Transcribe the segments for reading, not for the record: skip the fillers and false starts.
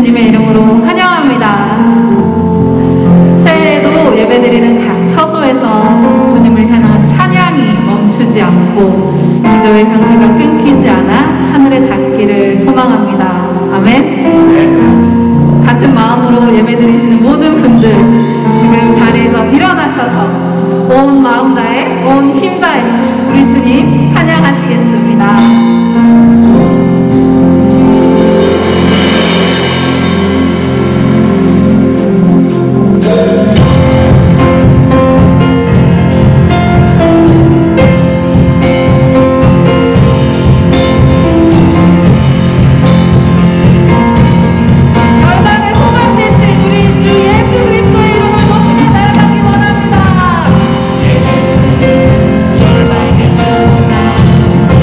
주님의 이름으로 환영합니다. 새해에도 예배드리는 각 처소에서 주님을 향한 찬양이 멈추지 않고 기도의 향기가 끊기지 않아 하늘에 닿기를 소망합니다. 아멘. 같은 마음으로 예배드리시는 모든 분들 지금 자리에서 일어나셔서 온 마음 다해 온 힘 다해 우리 주님 찬양하시겠습니다. 예수 열방의 주가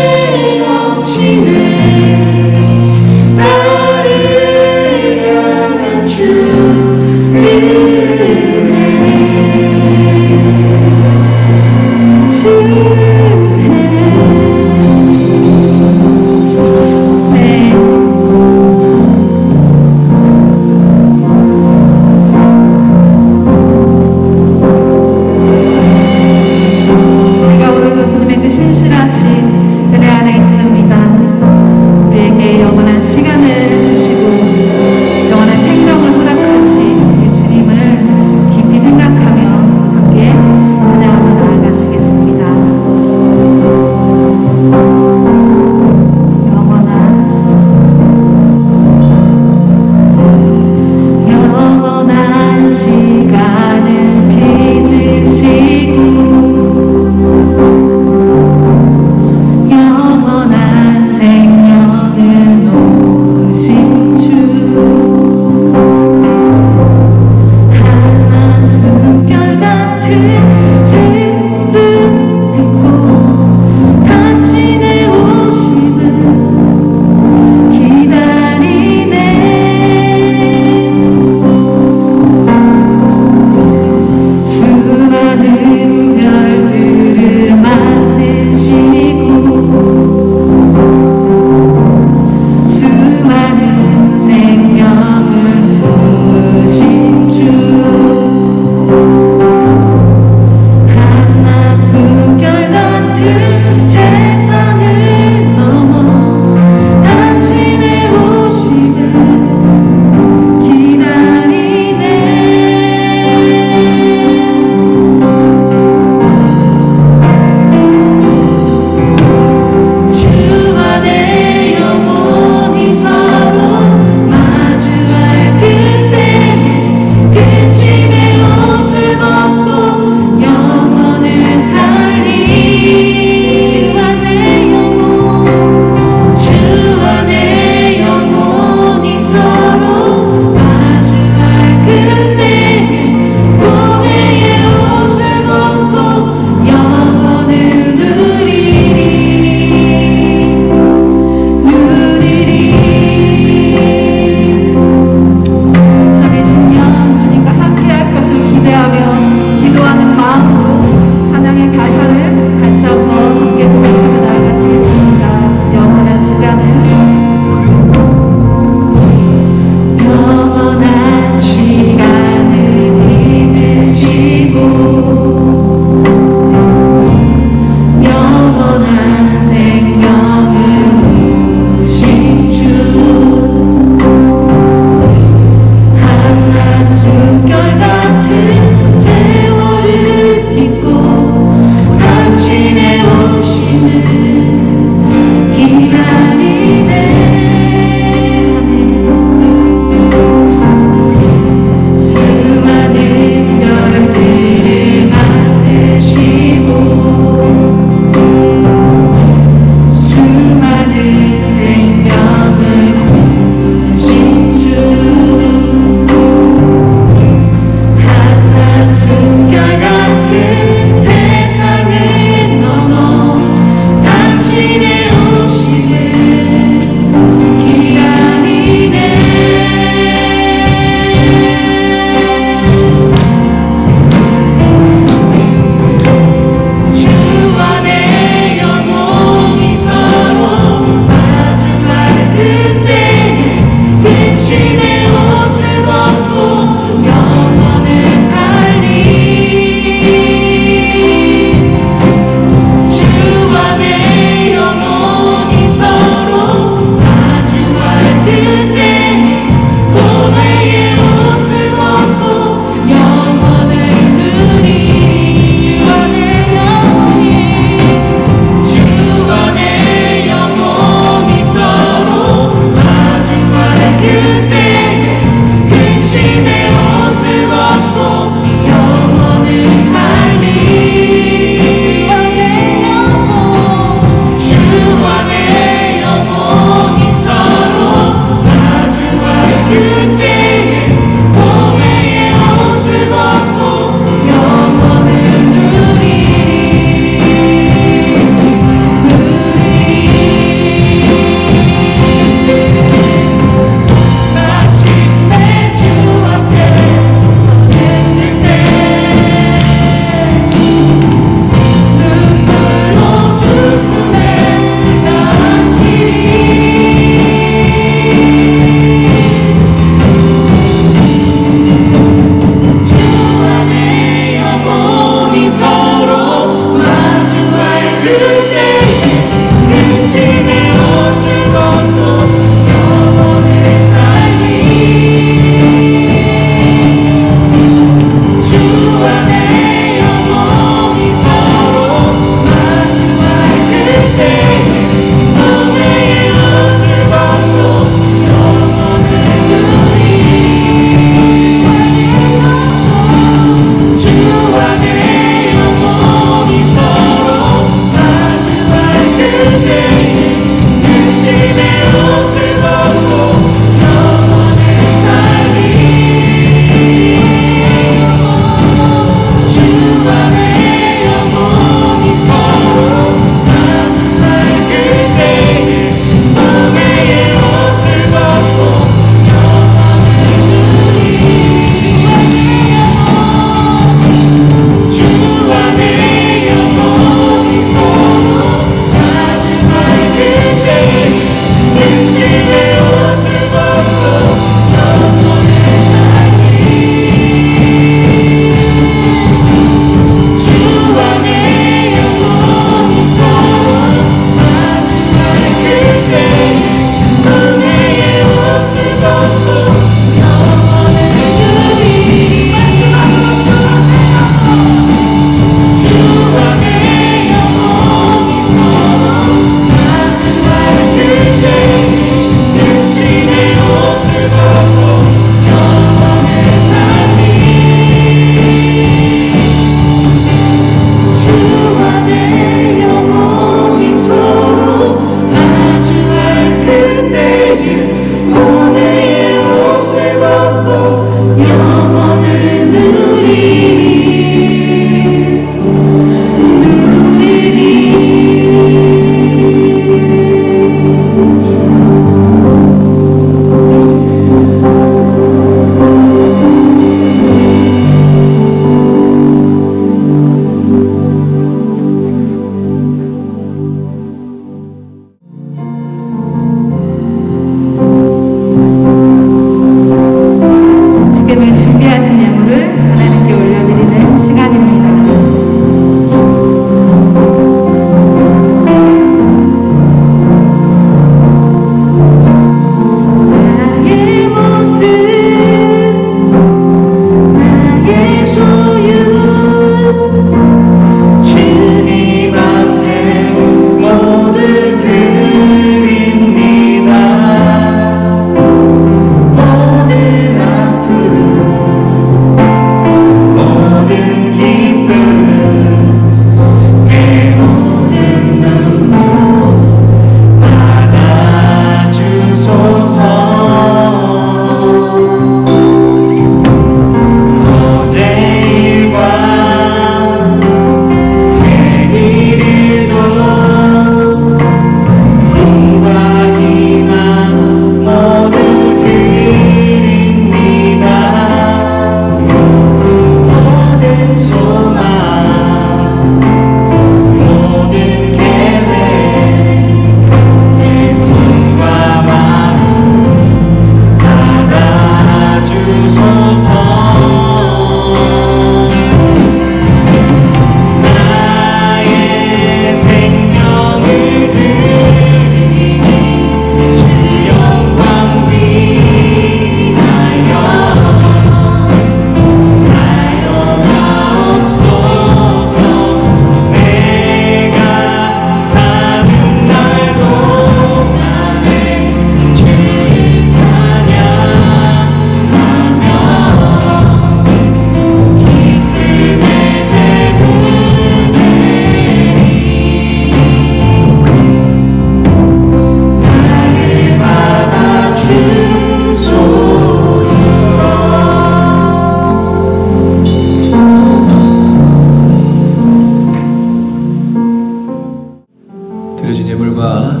예물과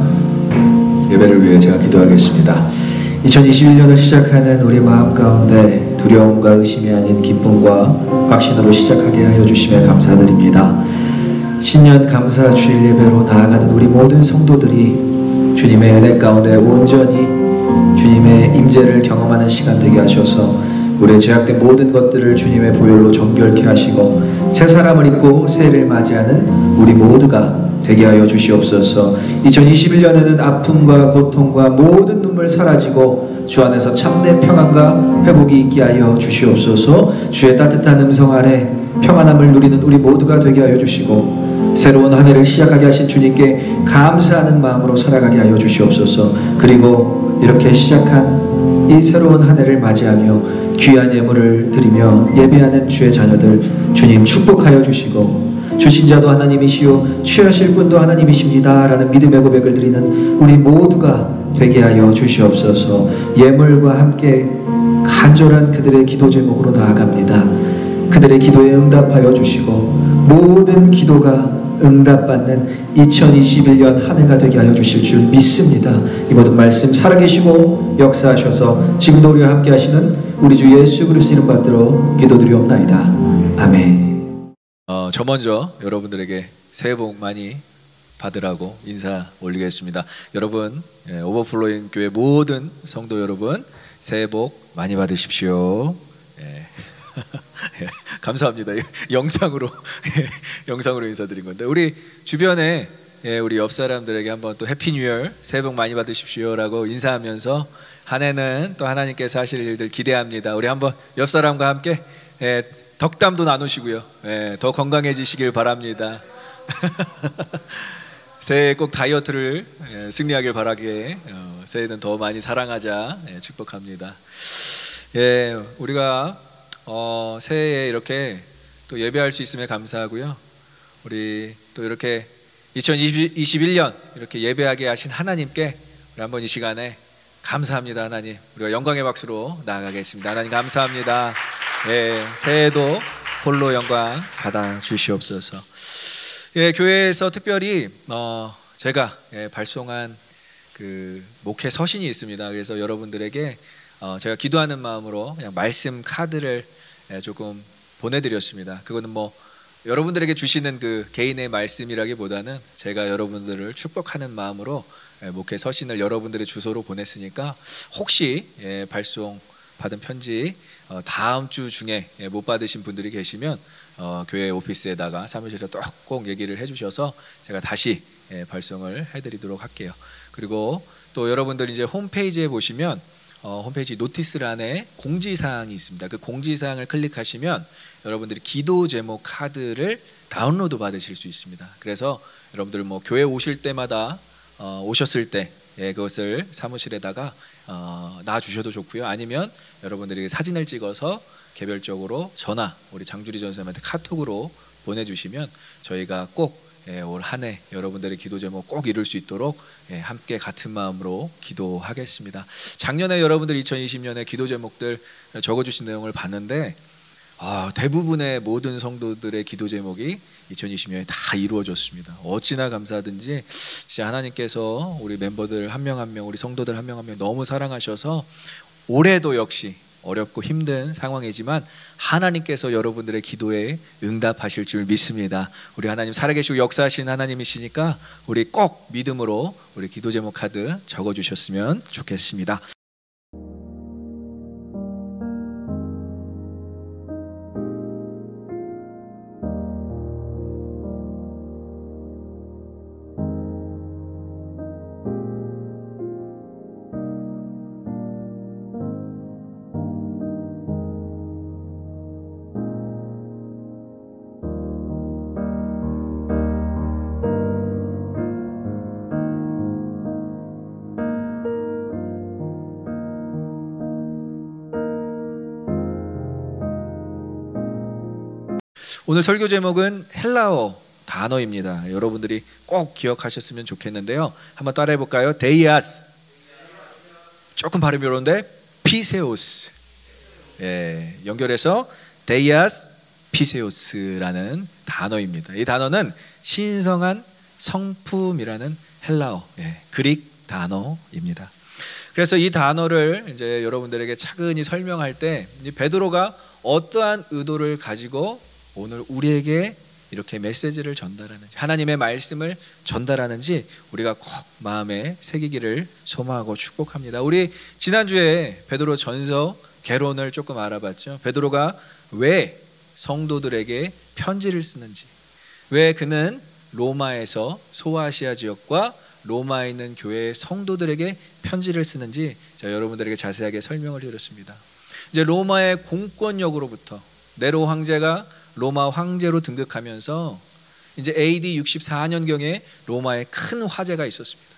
예배를 위해 제가 기도하겠습니다. 2021년을 시작하는 우리 마음 가운데 두려움과 의심이 아닌 기쁨과 확신으로 시작하게 하여 주심에 감사드립니다. 신년 감사 주일 예배로 나아가는 우리 모든 성도들이 주님의 은혜 가운데 온전히 주님의 임재를 경험하는 시간 되게 하셔서 우리의 죄악된 모든 것들을 주님의 보혈로 정결케 하시고 새 사람을 입고 새해를 맞이하는 우리 모두가 되게 하여 주시옵소서. 2021년에는 아픔과 고통과 모든 눈물 사라지고 주 안에서 참된 평안과 회복이 있게 하여 주시옵소서. 주의 따뜻한 음성 아래 평안함을 누리는 우리 모두가 되게 하여 주시고 새로운 한 해를 시작하게 하신 주님께 감사하는 마음으로 살아가게 하여 주시옵소서. 그리고 이렇게 시작한 이 새로운 한 해를 맞이하며 귀한 예물을 드리며 예배하는 주의 자녀들 주님 축복하여 주시고 주신 자도 하나님이시오 취하실 분도 하나님이십니다 라는 믿음의 고백을 드리는 우리 모두가 되게 하여 주시옵소서. 예물과 함께 간절한 그들의 기도 제목으로 나아갑니다. 그들의 기도에 응답하여 주시고 모든 기도가 응답받는 2021년 한 해가 되게 하여 주실 줄 믿습니다. 이 모든 말씀 살아계시고 역사하셔서 지금도 우리와 함께 하시는 우리 주 예수 그리스도 이름 받들어 기도드리옵나이다. 아멘. 저 먼저 여러분들에게 새해 복 많이 받으라고 인사 올리겠습니다. 여러분, 오버플로잉 교회 모든 성도 여러분 새해 복 많이 받으십시오. 감사합니다. 영상으로 영상으로 인사드린 건데 우리 주변에 우리 옆 사람들에게 한번 또 해피 뉴이얼 새해 복 많이 받으십시오라고 인사하면서 한 해는 또 하나님께서 하실 일들 기대합니다. 우리 한번 옆 사람과 함께 덕담도 나누시고요. 더 건강해지시길 바랍니다. 새해 꼭 다이어트를 승리하길 바라게 새해는 더 많이 사랑하자 축복합니다. 우리가 새해에 이렇게 또 예배할 수 있음에 감사하고요. 우리 또 이렇게 2021년 이렇게 예배하게 하신 하나님께 우리 한번 이 시간에 감사합니다. 하나님, 우리가 영광의 박수로 나아가겠습니다. 하나님 감사합니다. 새해도 홀로 영광 받아 주시옵소서. 교회에서 특별히 제가 발송한 그 목회 서신이 있습니다. 그래서 여러분들에게 제가 기도하는 마음으로 그냥 말씀 카드를 조금 보내드렸습니다. 그거는 뭐 여러분들에게 주시는 그 개인의 말씀이라기보다는 제가 여러분들을 축복하는 마음으로 목회 서신을 여러분들의 주소로 보냈으니까 혹시 발송 받은 편지 다음 주 중에 못 받으신 분들이 계시면 교회 오피스에다가 사무실에 꼭 얘기를 해주셔서 제가 다시 발송을 해드리도록 할게요. 그리고 또 여러분들 이제 홈페이지에 보시면 홈페이지 노티스란에 공지사항이 있습니다. 그 공지사항을 클릭하시면 여러분들이 기도 제목 카드를 다운로드 받으실 수 있습니다. 그래서 여러분들 뭐 교회 오실 때마다 오셨을 때 그것을 사무실에다가 놔주셔도 좋고요. 아니면 여러분들이 사진을 찍어서 개별적으로 전화 우리 장주리 전사님한테 카톡으로 보내주시면 저희가 꼭 올 한 해 여러분들의 기도 제목 꼭 이룰 수 있도록 함께 같은 마음으로 기도하겠습니다. 작년에 여러분들 2020년에 기도 제목들 적어주신 내용을 봤는데 대부분의 모든 성도들의 기도 제목이 2020년에 다 이루어졌습니다. 어찌나 감사하든지 진짜 하나님께서 우리 멤버들 한 명 한 명 우리 성도들 한 명 한 명 너무 사랑하셔서 올해도 역시 어렵고 힘든 상황이지만 하나님께서 여러분들의 기도에 응답하실 줄 믿습니다. 우리 하나님 살아계시고 역사하신 하나님이시니까 우리 꼭 믿음으로 우리 기도 제목 카드 적어주셨으면 좋겠습니다. 오늘 설교 제목은 헬라어 단어입니다. 여러분들이 꼭 기억하셨으면 좋겠는데요. 한번 따라해 볼까요? 데이아스. 조금 발음이 어려운데 피세오스. 연결해서 데이아스 피세오스라는 단어입니다. 이 단어는 신성한 성품이라는 헬라어, 그릭 단어입니다. 그래서 이 단어를 이제 여러분들에게 차근히 설명할 때 베드로가 어떠한 의도를 가지고 오늘 우리에게 이렇게 메시지를 전달하는지, 하나님의 말씀을 전달하는지 우리가 꼭 마음에 새기기를 소망하고 축복합니다. 우리 지난주에 베드로 전서 개론을 조금 알아봤죠. 베드로가 왜 성도들에게 편지를 쓰는지, 왜 그는 로마에서 소아시아 지역과 로마에 있는 교회 성도들에게 편지를 쓰는지 제가 여러분들에게 자세하게 설명을 드렸습니다. 이제 로마의 공권력으로부터 네로 황제가 로마 황제로 등극하면서 이제 AD 64년경에 로마에 큰 화재가 있었습니다.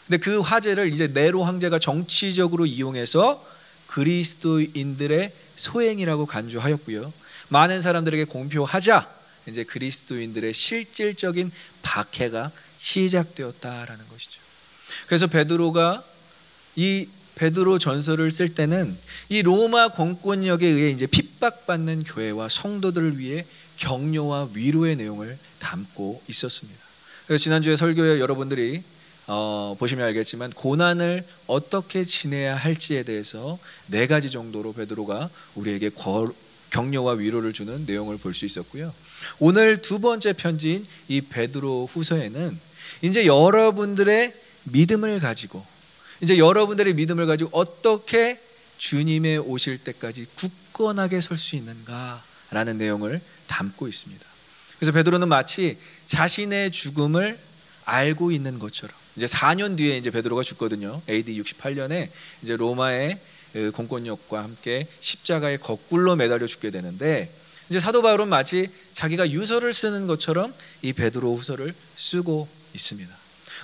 근데 그 화재를 이제 네로 황제가 정치적으로 이용해서 그리스도인들의 소행이라고 간주하였고요. 많은 사람들에게 공표하자 이제 그리스도인들의 실질적인 박해가 시작되었다라는 것이죠. 그래서 베드로가 이 베드로 전서를 쓸 때는 이 로마 공권력에 의해 이제 핍박받는 교회와 성도들을 위해 격려와 위로의 내용을 담고 있었습니다. 그래서 지난주에 설교에 여러분들이 보시면 알겠지만 고난을 어떻게 지내야 할지에 대해서 4가지 정도로 베드로가 우리에게 격려와 위로를 주는 내용을 볼 수 있었고요. 오늘 2번째 편지인 이 베드로 후서에는 이제 여러분들의 믿음을 가지고 어떻게 주님의 오실 때까지 굳건하게 설 수 있는가라는 내용을 담고 있습니다. 그래서 베드로는 마치 자신의 죽음을 알고 있는 것처럼, 이제 4년 뒤에 이제 베드로가 죽거든요. AD 68년에 이제 로마의 공권력과 함께 십자가에 거꾸로 매달려 죽게 되는데, 이제 사도 바울은 마치 자기가 유서를 쓰는 것처럼 이 베드로 후서를 쓰고 있습니다.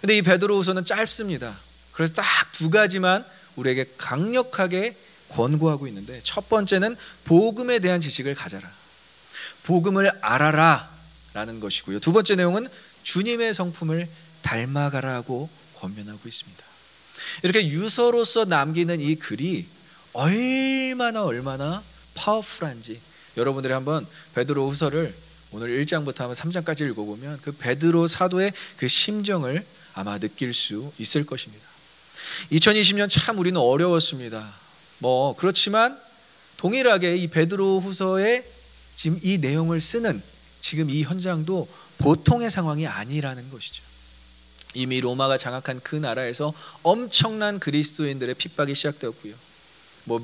근데 이 베드로 후서는 짧습니다. 그래서 딱 2가지만 우리에게 강력하게 권고하고 있는데, 첫 번째는 복음에 대한 지식을 가져라, 복음을 알아라 라는 것이고요. 2번째 내용은 주님의 성품을 닮아가라고 권면하고 있습니다. 이렇게 유서로서 남기는 이 글이 얼마나 파워풀한지 여러분들이 한번 베드로 후서를 오늘 1장부터 하면 3장까지 읽어보면 그 베드로 사도의 그 심정을 아마 느낄 수 있을 것입니다. 2020년 참 우리는 어려웠습니다. 그렇지만 동일하게 이 베드로 후서에 지금 이 내용을 쓰는 지금 이 현장도 보통의 상황이 아니라는 것이죠. 이미 로마가 장악한 그 나라에서 엄청난 그리스도인들의 핍박이 시작되었고요.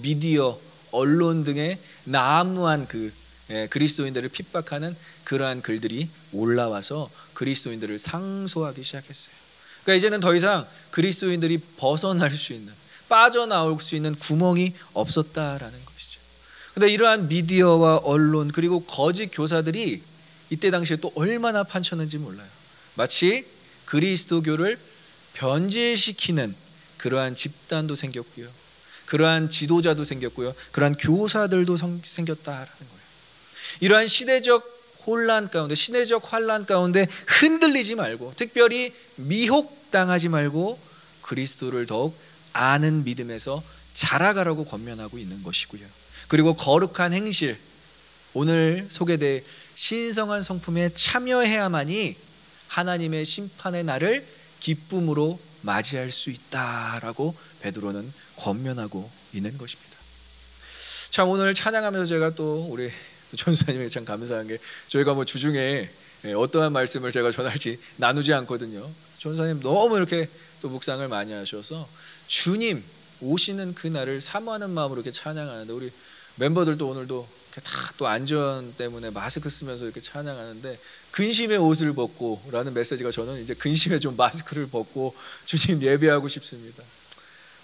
미디어, 언론 등의 난무한 그리스도인들을 핍박하는 그러한 글들이 올라와서 그리스도인들을 상소하기 시작했어요. 그러니까 이제는 더 이상 그리스도인들이 벗어날 수 있는, 빠져나올 수 있는 구멍이 없었다라는 것이죠. 그런데 이러한 미디어와 언론 그리고 거짓 교사들이 이때 당시에 또 얼마나 판쳤는지 몰라요. 마치 그리스도교를 변질시키는 그러한 집단도 생겼고요, 그러한 지도자도 생겼고요, 그러한 교사들도 생겼다라는 거예요. 이러한 시대적 혼란 가운데 흔들리지 말고, 특별히 미혹당하지 말고 그리스도를 더욱 아는 믿음에서 자라가라고 권면하고 있는 것이고요. 그리고 거룩한 행실, 오늘 소개될 신성한 성품에 참여해야만이 하나님의 심판의 날을 기쁨으로 맞이할 수 있다라고 베드로는 권면하고 있는 것입니다. 참 오늘 찬양하면서 제가 또 우리 전사님에게 참 감사한 게, 저희가 주중에 어떠한 말씀을 제가 전할지 나누지 않거든요. 전사님 너무 이렇게 또 묵상을 많이 하셔서 주님 오시는 그 날을 사모하는 마음으로 이렇게 찬양하는데, 우리 멤버들도 오늘도 다 또 안전 때문에 마스크 쓰면서 이렇게 찬양하는데, 근심의 옷을 벗고 라는 메시지가, 저는 이제 근심의 좀 마스크를 벗고 주님 예배하고 싶습니다.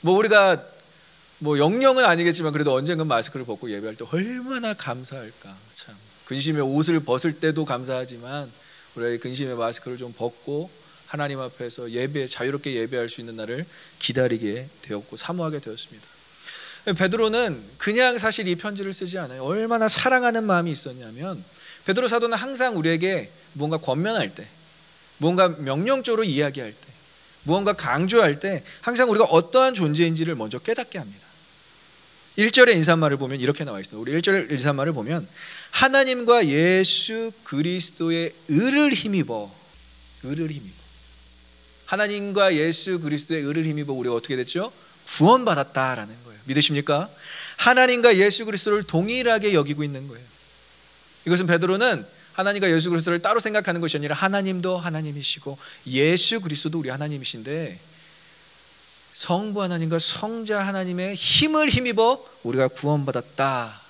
우리가 영영은 아니겠지만 그래도 언젠간 마스크를 벗고 예배할 때 얼마나 감사할까. 참 근심의 옷을 벗을 때도 감사하지만 우리가 근심의 마스크를 좀 벗고 하나님 앞에서 자유롭게 예배할 수 있는 날을 기다리게 되었고 사모하게 되었습니다. 베드로는 그냥 사실 이 편지를 쓰지 않아요. 얼마나 사랑하는 마음이 있었냐면, 베드로 사도는 항상 우리에게 무언가 권면할 때, 무언가 명령적으로 이야기할 때, 무언가 강조할 때 항상 우리가 어떠한 존재인지를 먼저 깨닫게 합니다. 1절의 인사말을 보면 이렇게 나와 있습니다. 우리 1절 인사말을 보면 하나님과 예수 그리스도의 의를 힘입어 하나님과 예수 그리스도의 의를 힘입어 우리가 어떻게 됐죠? 구원받았다라는 거예요. 믿으십니까? 하나님과 예수 그리스도를 동일하게 여기고 있는 거예요. 이것은 베드로는 하나님과 예수 그리스도를 따로 생각하는 것이 아니라 하나님도 하나님이시고 예수 그리스도도 우리 하나님이신데 성부 하나님과 성자 하나님의 힘을 힘입어 우리가 구원받았다.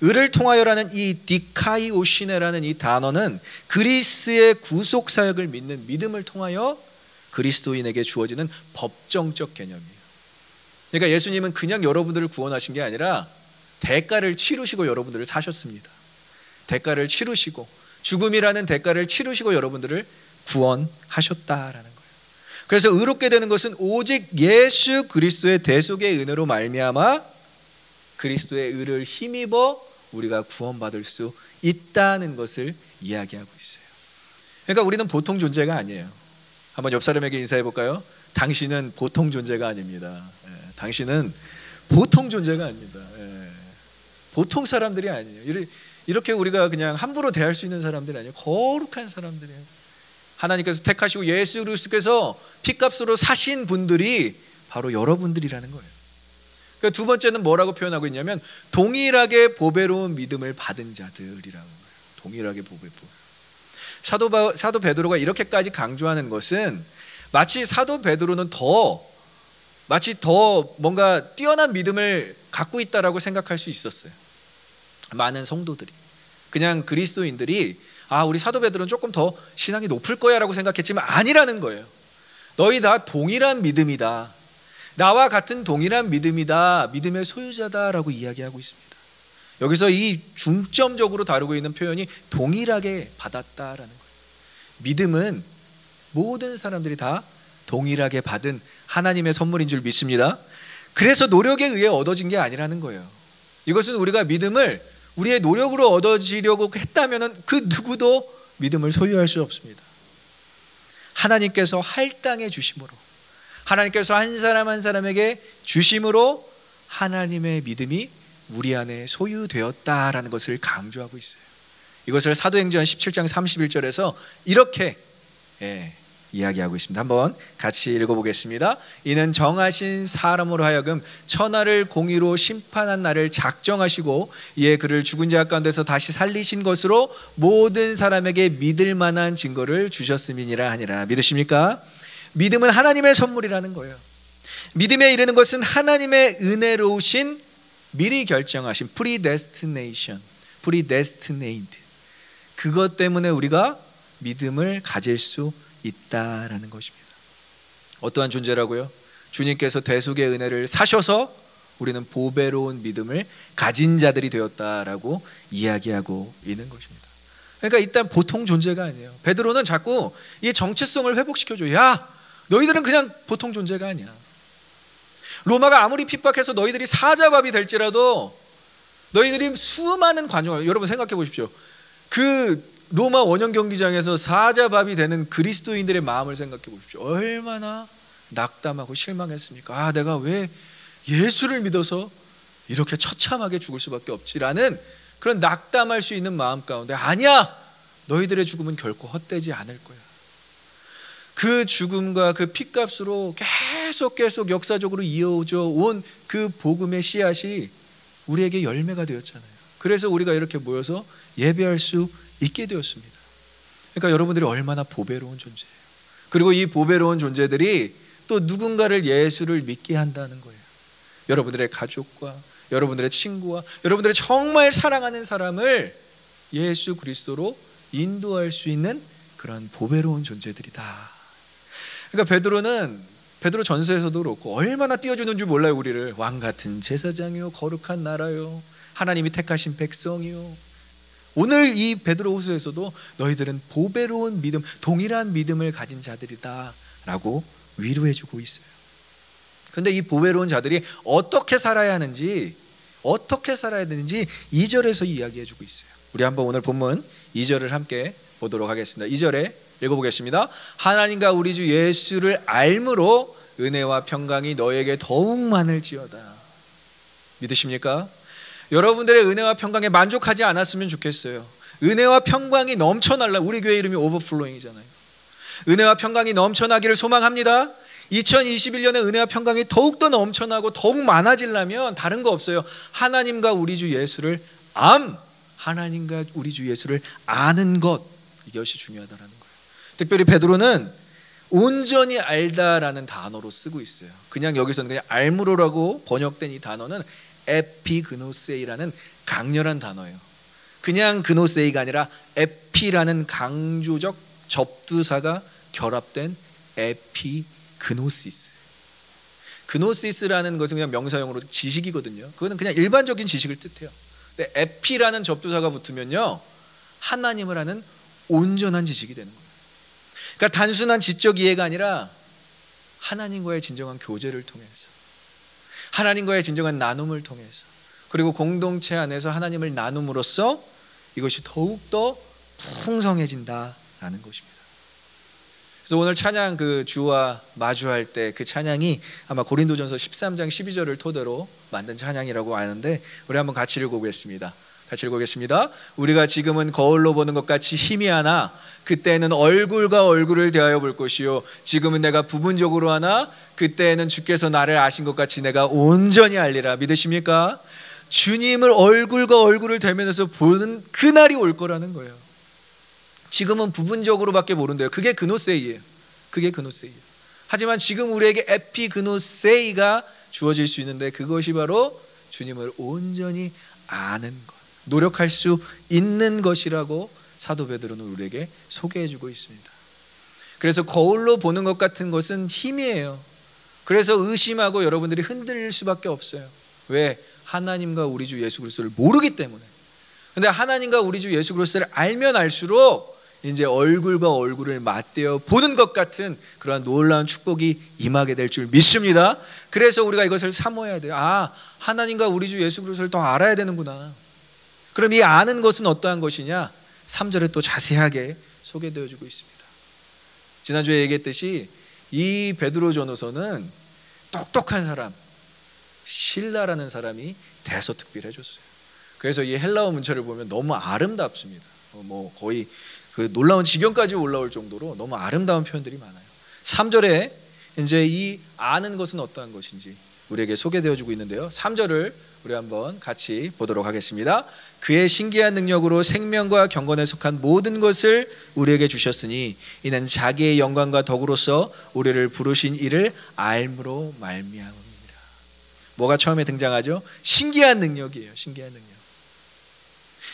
의를 통하여라는 이 디카이오시네라는 이 단어는 그리스의 구속 사역을 믿는 믿음을 통하여 그리스도인에게 주어지는 법정적 개념이에요. 그러니까 예수님은 그냥 여러분들을 구원하신 게 아니라 대가를 치르시고 여러분들을 사셨습니다. 대가를 치르시고 죽음이라는 대가를 치르시고 여러분들을 구원하셨다라는 거예요. 그래서 의롭게 되는 것은 오직 예수 그리스도의 대속의 은혜로 말미암아 그리스도의 의를 힘입어 우리가 구원받을 수 있다는 것을 이야기하고 있어요. 그러니까 우리는 보통 존재가 아니에요. 한번 옆 사람에게 인사해 볼까요? 당신은 보통 존재가 아닙니다. 당신은 보통 존재가 아닙니다. 보통 사람들이 아니에요. 이렇게 우리가 그냥 함부로 대할 수 있는 사람들이 아니에요. 거룩한 사람들이에요. 하나님께서 택하시고 예수 그리스도께서 피값으로 사신 분들이 바로 여러분들이라는 거예요. 그러니까 두 번째는 뭐라고 표현하고 있냐면 동일하게 보배로운 믿음을 받은 자들이라는 거예요. 동일하게 보배로운. 사도 베드로가 이렇게까지 강조하는 것은 마치 사도 베드로는 더 뭔가 뛰어난 믿음을 갖고 있다라고 생각할 수 있었어요. 많은 성도들이 그냥 그리스도인들이 우리 사도 베드로는 조금 더 신앙이 높을 거야 라고 생각했지만 아니라는 거예요. 너희 다 동일한 믿음이다. 나와 같은 동일한 믿음이다. 믿음의 소유자다라고 이야기하고 있습니다. 여기서 이 중점적으로 다루고 있는 표현이 동일하게 받았다라는 거예요. 믿음은 모든 사람들이 다 동일하게 받은 하나님의 선물인 줄 믿습니다. 그래서 노력에 의해 얻어진 게 아니라는 거예요. 이것은 우리가 믿음을 우리의 노력으로 얻어지려고 했다면 그 누구도 믿음을 소유할 수 없습니다. 하나님께서 할당해 주심으로, 하나님께서 한 사람 한 사람에게 주심으로 하나님의 믿음이 우리 안에 소유되었다라는 것을 강조하고 있어요. 이것을 사도행전 17장 31절에서 이렇게 이야기하고 있습니다. 한번 같이 읽어보겠습니다. 이는 정하신 사람으로 하여금 천하를 공의로 심판한 날을 작정하시고 이에 그를 죽은 자 가운데서 다시 살리신 것으로 모든 사람에게 믿을 만한 증거를 주셨음이니라 하니라. 믿으십니까? 믿음은 하나님의 선물이라는 거예요. 믿음에 이르는 것은 하나님의 은혜로우신 미리 결정하신 predestinate 그것 때문에 우리가 믿음을 가질 수 있다라는 것입니다. 어떠한 존재라고요? 주님께서 대속의 은혜를 사셔서 우리는 보배로운 믿음을 가진 자들이 되었다라고 이야기하고 있는 것입니다. 그러니까 일단 보통 존재가 아니에요. 베드로는 자꾸 이 정체성을 회복시켜줘요. 야, 너희들은 그냥 보통 존재가 아니야. 로마가 아무리 핍박해서 너희들이 사자밥이 될지라도 너희들이 수많은 관용을, 여러분 생각해 보십시오. 그 로마 원형 경기장에서 사자밥이 되는 그리스도인들의 마음을 생각해 보십시오. 얼마나 낙담하고 실망했습니까? 내가 왜 예수를 믿어서 이렇게 처참하게 죽을 수밖에 없지라는 그런 낙담할 수 있는 마음 가운데 아니야! 너희들의 죽음은 결코 헛되지 않을 거야. 그 죽음과 그 핏값으로 계속 역사적으로 이어져 온 그 복음의 씨앗이 우리에게 열매가 되었잖아요. 그래서 우리가 이렇게 모여서 예배할 수 있게 되었습니다. 그러니까 여러분들이 얼마나 보배로운 존재예요. 그리고 이 보배로운 존재들이 또 누군가를 예수를 믿게 한다는 거예요. 여러분들의 가족과 여러분들의 친구와 여러분들의 정말 사랑하는 사람을 예수 그리스도로 인도할 수 있는 그런 보배로운 존재들이다. 그러니까 베드로 전서에서도 그렇고 얼마나 띄워주는 줄 몰라요. 우리를 왕같은 제사장이요 거룩한 나라요 하나님이 택하신 백성이요. 오늘 이 베드로후서에서도 너희들은 보배로운 믿음, 동일한 믿음을 가진 자들이다 라고 위로해주고 있어요. 그런데 이 보배로운 자들이 어떻게 살아야 되는지 2절에서 이야기해주고 있어요. 우리 한번 오늘 본문 2절을 함께 보도록 하겠습니다. 2절에 읽어보겠습니다. 하나님과 우리 주 예수를 알므로 은혜와 평강이 너에게 더욱 많을지어다. 믿으십니까? 여러분들의 은혜와 평강에 만족하지 않았으면 좋겠어요. 은혜와 평강이 넘쳐날라. 우리 교회 이름이 오버플로잉이잖아요. 은혜와 평강이 넘쳐나기를 소망합니다. 2021년에 은혜와 평강이 더욱더 넘쳐나고 더욱 많아지려면 다른 거 없어요. 하나님과 우리 주 예수를 하나님과 우리 주 예수를 아는 것, 이것이 중요하다라는 거예요. 특별히 베드로는 온전히 알다라는 단어로 쓰고 있어요. 그냥 여기서는 그냥 알므로라고 번역된 이 단어는 에피그노세이라는 강렬한 단어예요. 그냥 그노세이가 아니라 에피라는 강조적 접두사가 결합된 에피그노시스. 그노시스라는 것은 그냥 명사형으로 지식이거든요. 그거는 그냥 일반적인 지식을 뜻해요. 근데 에피라는 접두사가 붙으면요, 하나님을 아는 온전한 지식이 되는 거예요. 그러니까 단순한 지적 이해가 아니라 하나님과의 진정한 교제를 통해서, 하나님과의 진정한 나눔을 통해서, 그리고 공동체 안에서 하나님을 나눔으로써 이것이 더욱더 풍성해진다라는 것입니다. 그래서 오늘 찬양 주와 마주할 때 그 찬양이 아마 고린도전서 13장 12절을 토대로 만든 찬양이라고 아는데, 우리 한번 같이 읽어보겠습니다. 같이 읽어보겠습니다. 우리가 지금은 거울로 보는 것 같이 희미하나 그때는 얼굴과 얼굴을 대하여 볼 것이요, 지금은 내가 부분적으로 하나 그때는 주께서 나를 아신 것 같이 내가 온전히 알리라. 믿으십니까? 주님을 얼굴과 얼굴을 대면해서 보는 그날이 올 거라는 거예요. 지금은 부분적으로밖에 모른대요. 그게 그노세이예요. 그게 그노세이예요. 하지만 지금 우리에게 에피그노세이가 주어질 수 있는데, 그것이 바로 주님을 온전히 아는 것, 노력할 수 있는 것이라고 사도 베드로는 우리에게 소개해주고 있습니다. 그래서 거울로 보는 것 같은 것은 힘이에요. 그래서 의심하고 여러분들이 흔들릴 수밖에 없어요. 왜? 하나님과 우리 주 예수 그리스도를 모르기 때문에. 근데 하나님과 우리 주 예수 그리스도를 알면 알수록 이제 얼굴과 얼굴을 맞대어 보는 것 같은 그러한 놀라운 축복이 임하게 될 줄 믿습니다. 그래서 우리가 이것을 사모해야 돼요. 하나님과 우리 주 예수 그리스도를 더 알아야 되는구나. 그럼 이 아는 것은 어떠한 것이냐? 3절에 또 자세하게 소개되어 주고 있습니다. 지난주에 얘기했듯이 이 베드로전서는 똑똑한 사람, 실라라는 사람이 대서특필해 줬어요. 그래서 이 헬라어 문체를 보면 너무 아름답습니다. 거의 그 놀라운 지경까지 올라올 정도로 너무 아름다운 표현들이 많아요. 3절에 이제 이 아는 것은 어떠한 것인지 우리에게 소개되어 주고 있는데요. 3절을 우리 한번 같이 보도록 하겠습니다. 그의 신기한 능력으로 생명과 경건에 속한 모든 것을 우리에게 주셨으니 이는 자기의 영광과 덕으로서 우리를 부르신 이를 알므로 말미암음이라. 뭐가 처음에 등장하죠? 신기한 능력이에요. 신기한 능력.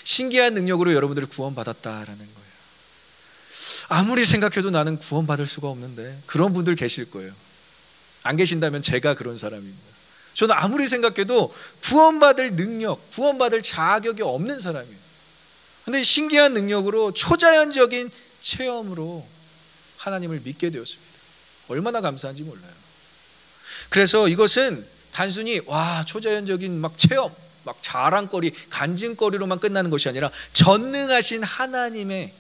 신기한 능력으로 여러분들을 구원받았다라는 거예요. 아무리 생각해도 나는 구원받을 수가 없는데, 그런 분들 계실 거예요. 안 계신다면 제가 그런 사람입니다. 저는 아무리 생각해도 구원받을 능력, 구원받을 자격이 없는 사람이에요. 그런데 신기한 능력으로, 초자연적인 체험으로 하나님을 믿게 되었습니다. 얼마나 감사한지 몰라요. 그래서 이것은 단순히 초자연적인 체험, 자랑거리, 간증거리로만 끝나는 것이 아니라 전능하신 하나님의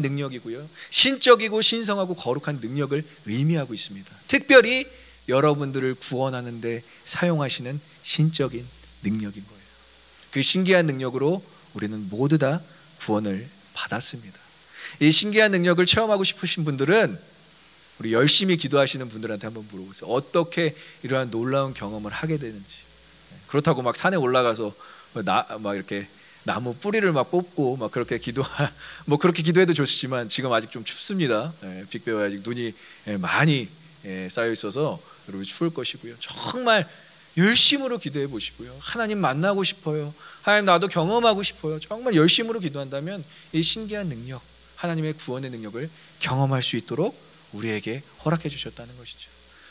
능력이고요, 신적이고 신성하고 거룩한 능력을 의미하고 있습니다. 특별히 여러분들을 구원하는 데 사용하시는 신적인 능력인 거예요. 그 신기한 능력으로 우리는 모두 다 구원을 받았습니다. 이 신기한 능력을 체험하고 싶으신 분들은 우리 열심히 기도하시는 분들한테 한번 물어보세요. 어떻게 이러한 놀라운 경험을 하게 되는지. 그렇다고 산에 올라가서 이렇게 나무 뿌리를 뽑고 그렇게 그렇게 기도해도 좋지만 지금 아직 좀 춥습니다. 빅베어에 아직 눈이 많이 쌓여 있어서 여러분 추울 것이고요. 정말 열심으로 기도해 보시고요. 하나님 만나고 싶어요. 하나님 나도 경험하고 싶어요. 정말 열심으로 기도한다면 이 신기한 능력, 하나님의 구원의 능력을 경험할 수 있도록 우리에게 허락해 주셨다는 것이죠.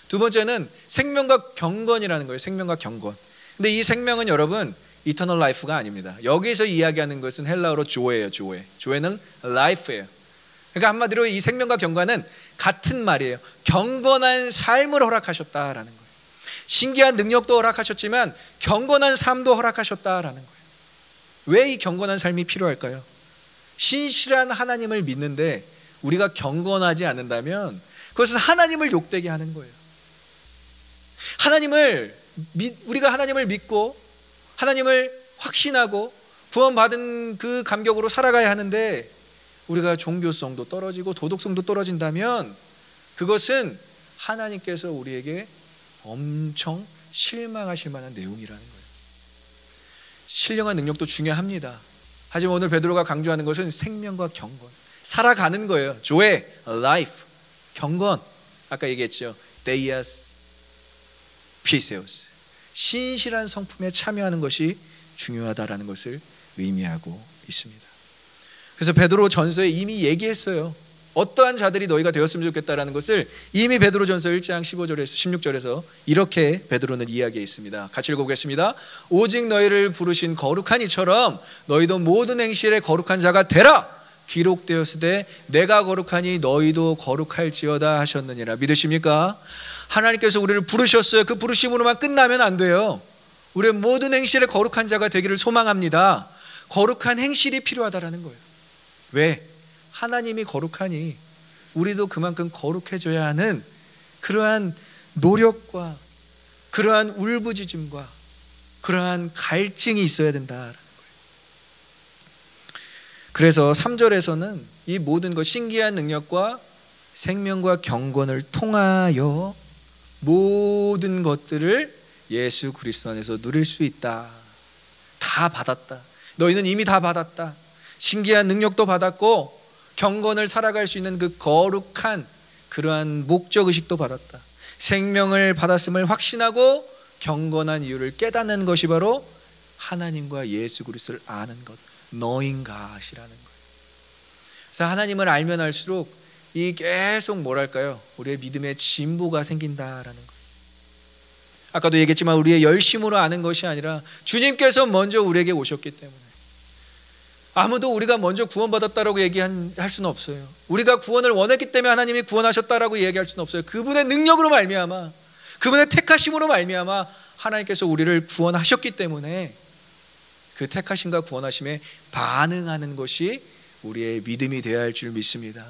두 번째는 생명과 경건이라는 거예요. 생명과 경건. 근데 이 생명은 여러분 이터널 라이프가 아닙니다. 여기서 이야기하는 것은 헬라어로 조에예요. 조에는 라이프예요. 그러니까 한마디로 이 생명과 경건은 같은 말이에요. 경건한 삶을 허락하셨다라는 거예요. 신기한 능력도 허락하셨지만 경건한 삶도 허락하셨다라는 거예요. 왜 이 경건한 삶이 필요할까요? 신실한 하나님을 믿는데 우리가 경건하지 않는다면 그것은 하나님을 욕되게 하는 거예요. 우리가 하나님을 믿고 하나님을 확신하고 구원받은 그 감격으로 살아가야 하는데 우리가 종교성도 떨어지고 도덕성도 떨어진다면 그것은 하나님께서 우리에게 엄청 실망하실 만한 내용이라는 거예요. 신령한 능력도 중요합니다. 하지만 오늘 베드로가 강조하는 것은 생명과 경건, 살아가는 거예요. 조에, life, 경건. 아까 얘기했죠. 데이아스 피세우스, 신실한 성품에 참여하는 것이 중요하다라는 것을 의미하고 있습니다. 그래서 베드로 전서에 이미 얘기했어요. 어떠한 자들이 너희가 되었으면 좋겠다라는 것을 이미 베드로 전서 1장 15절에서 16절에서 이렇게 베드로는 이야기했습니다. 같이 읽어보겠습니다. 오직 너희를 부르신 거룩한 이처럼 너희도 모든 행실에 거룩한 자가 되라. 기록되었으되 내가 거룩하니 너희도 거룩할지어다 하셨느니라. 믿으십니까? 하나님께서 우리를 부르셨어요. 그 부르심으로만 끝나면 안 돼요. 우리의 모든 행실에 거룩한 자가 되기를 소망합니다. 거룩한 행실이 필요하다라는 거예요. 왜? 하나님이 거룩하니 우리도 그만큼 거룩해져야 하는 그러한 노력과 그러한 울부짖음과 그러한 갈증이 있어야 된다라는 거예요. 그래서 3절에서는 이 모든 것, 신기한 능력과 생명과 경건을 통하여 모든 것들을 예수 그리스도 안에서 누릴 수 있다. 다 받았다. 너희는 이미 다 받았다. 신기한 능력도 받았고 경건을 살아갈 수 있는 그 거룩한 그러한 목적의식도 받았다. 생명을 받았음을 확신하고 경건한 이유를 깨닫는 것이 바로 하나님과 예수 그리스도를 아는 것, knowing God이라는 거예요. 그래서 하나님을 알면 알수록 이 계속 뭐랄까요? 우리의 믿음의 진보가 생긴다라는 거예요. 아까도 얘기했지만 우리의 열심으로 아는 것이 아니라 주님께서 먼저 우리에게 오셨기 때문에 아무도 우리가 먼저 구원받았다라고 얘기할 수는 없어요. 우리가 구원을 원했기 때문에 하나님이 구원하셨다라고 얘기할 수는 없어요. 그분의 능력으로 말미암아, 그분의 택하심으로 말미암아 하나님께서 우리를 구원하셨기 때문에 그 택하심과 구원하심에 반응하는 것이 우리의 믿음이 되어야 할 줄 믿습니다.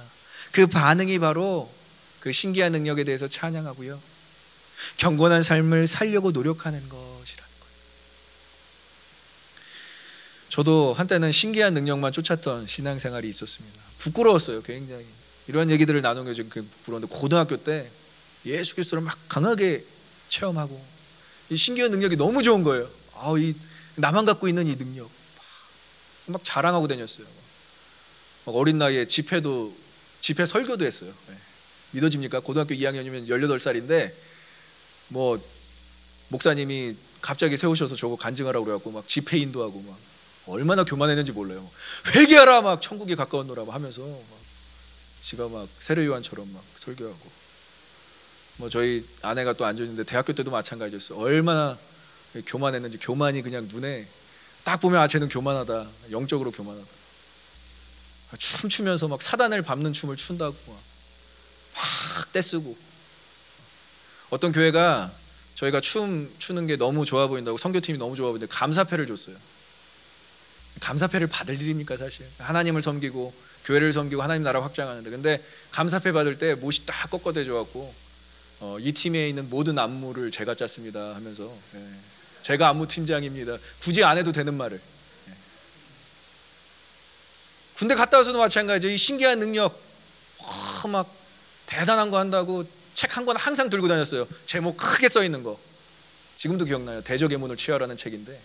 그 반응이 바로 그 신기한 능력에 대해서 찬양하고요, 경건한 삶을 살려고 노력하는 것이라는 거예요. 저도 한때는 신기한 능력만 쫓았던 신앙생활이 있었습니다. 부끄러웠어요. 굉장히 이런 얘기들을 나누는 게 좀 부끄러운데, 고등학교 때 예수 그리스도를 막 강하게 체험하고 이 신기한 능력이 너무 좋은 거예요. 이 나만 갖고 있는 이 능력 막 자랑하고 다녔어요. 막 어린 나이에 집회 설교도 했어요. 네. 믿어집니까? 고등학교 2학년이면 18살인데 뭐 목사님이 갑자기 세우셔서 저거 간증하라고 그래갖고 막 집회 인도하고 막 얼마나 교만했는지 몰라요. 회개하라, 막 천국에 가까운 노라 하면서 막 지가 막 세례 요한처럼 막 설교하고, 뭐 저희 아내가 또 앉아있는데 대학교 때도 마찬가지였어요. 얼마나 교만했는지, 교만이 그냥 눈에 딱 보면 쟤는 교만하다, 영적으로 교만하다. 춤추면서 막 사단을 밟는 춤을 춘다고 막 떼쓰고, 어떤 교회가 저희가 춤 추는 게 너무 좋아 보인다고, 선교팀이 너무 좋아 보이는데 감사패를 줬어요. 감사패를 받을 일입니까? 사실 하나님을 섬기고 교회를 섬기고 하나님 나라 확장하는데, 근데 감사패 받을 때 못이 딱 꺾어대줘 갖고 이 팀에 있는 모든 안무를 제가 짰습니다 하면서, 제가 안무 팀장입니다, 굳이 안 해도 되는 말을. 군대 갔다 와서도 마찬가지죠. 이 신기한 능력 막 대단한 거 한다고 책 한 권 항상 들고 다녔어요. 제목 크게 써 있는 거 지금도 기억나요. 대적의 문을 취하라는 책인데,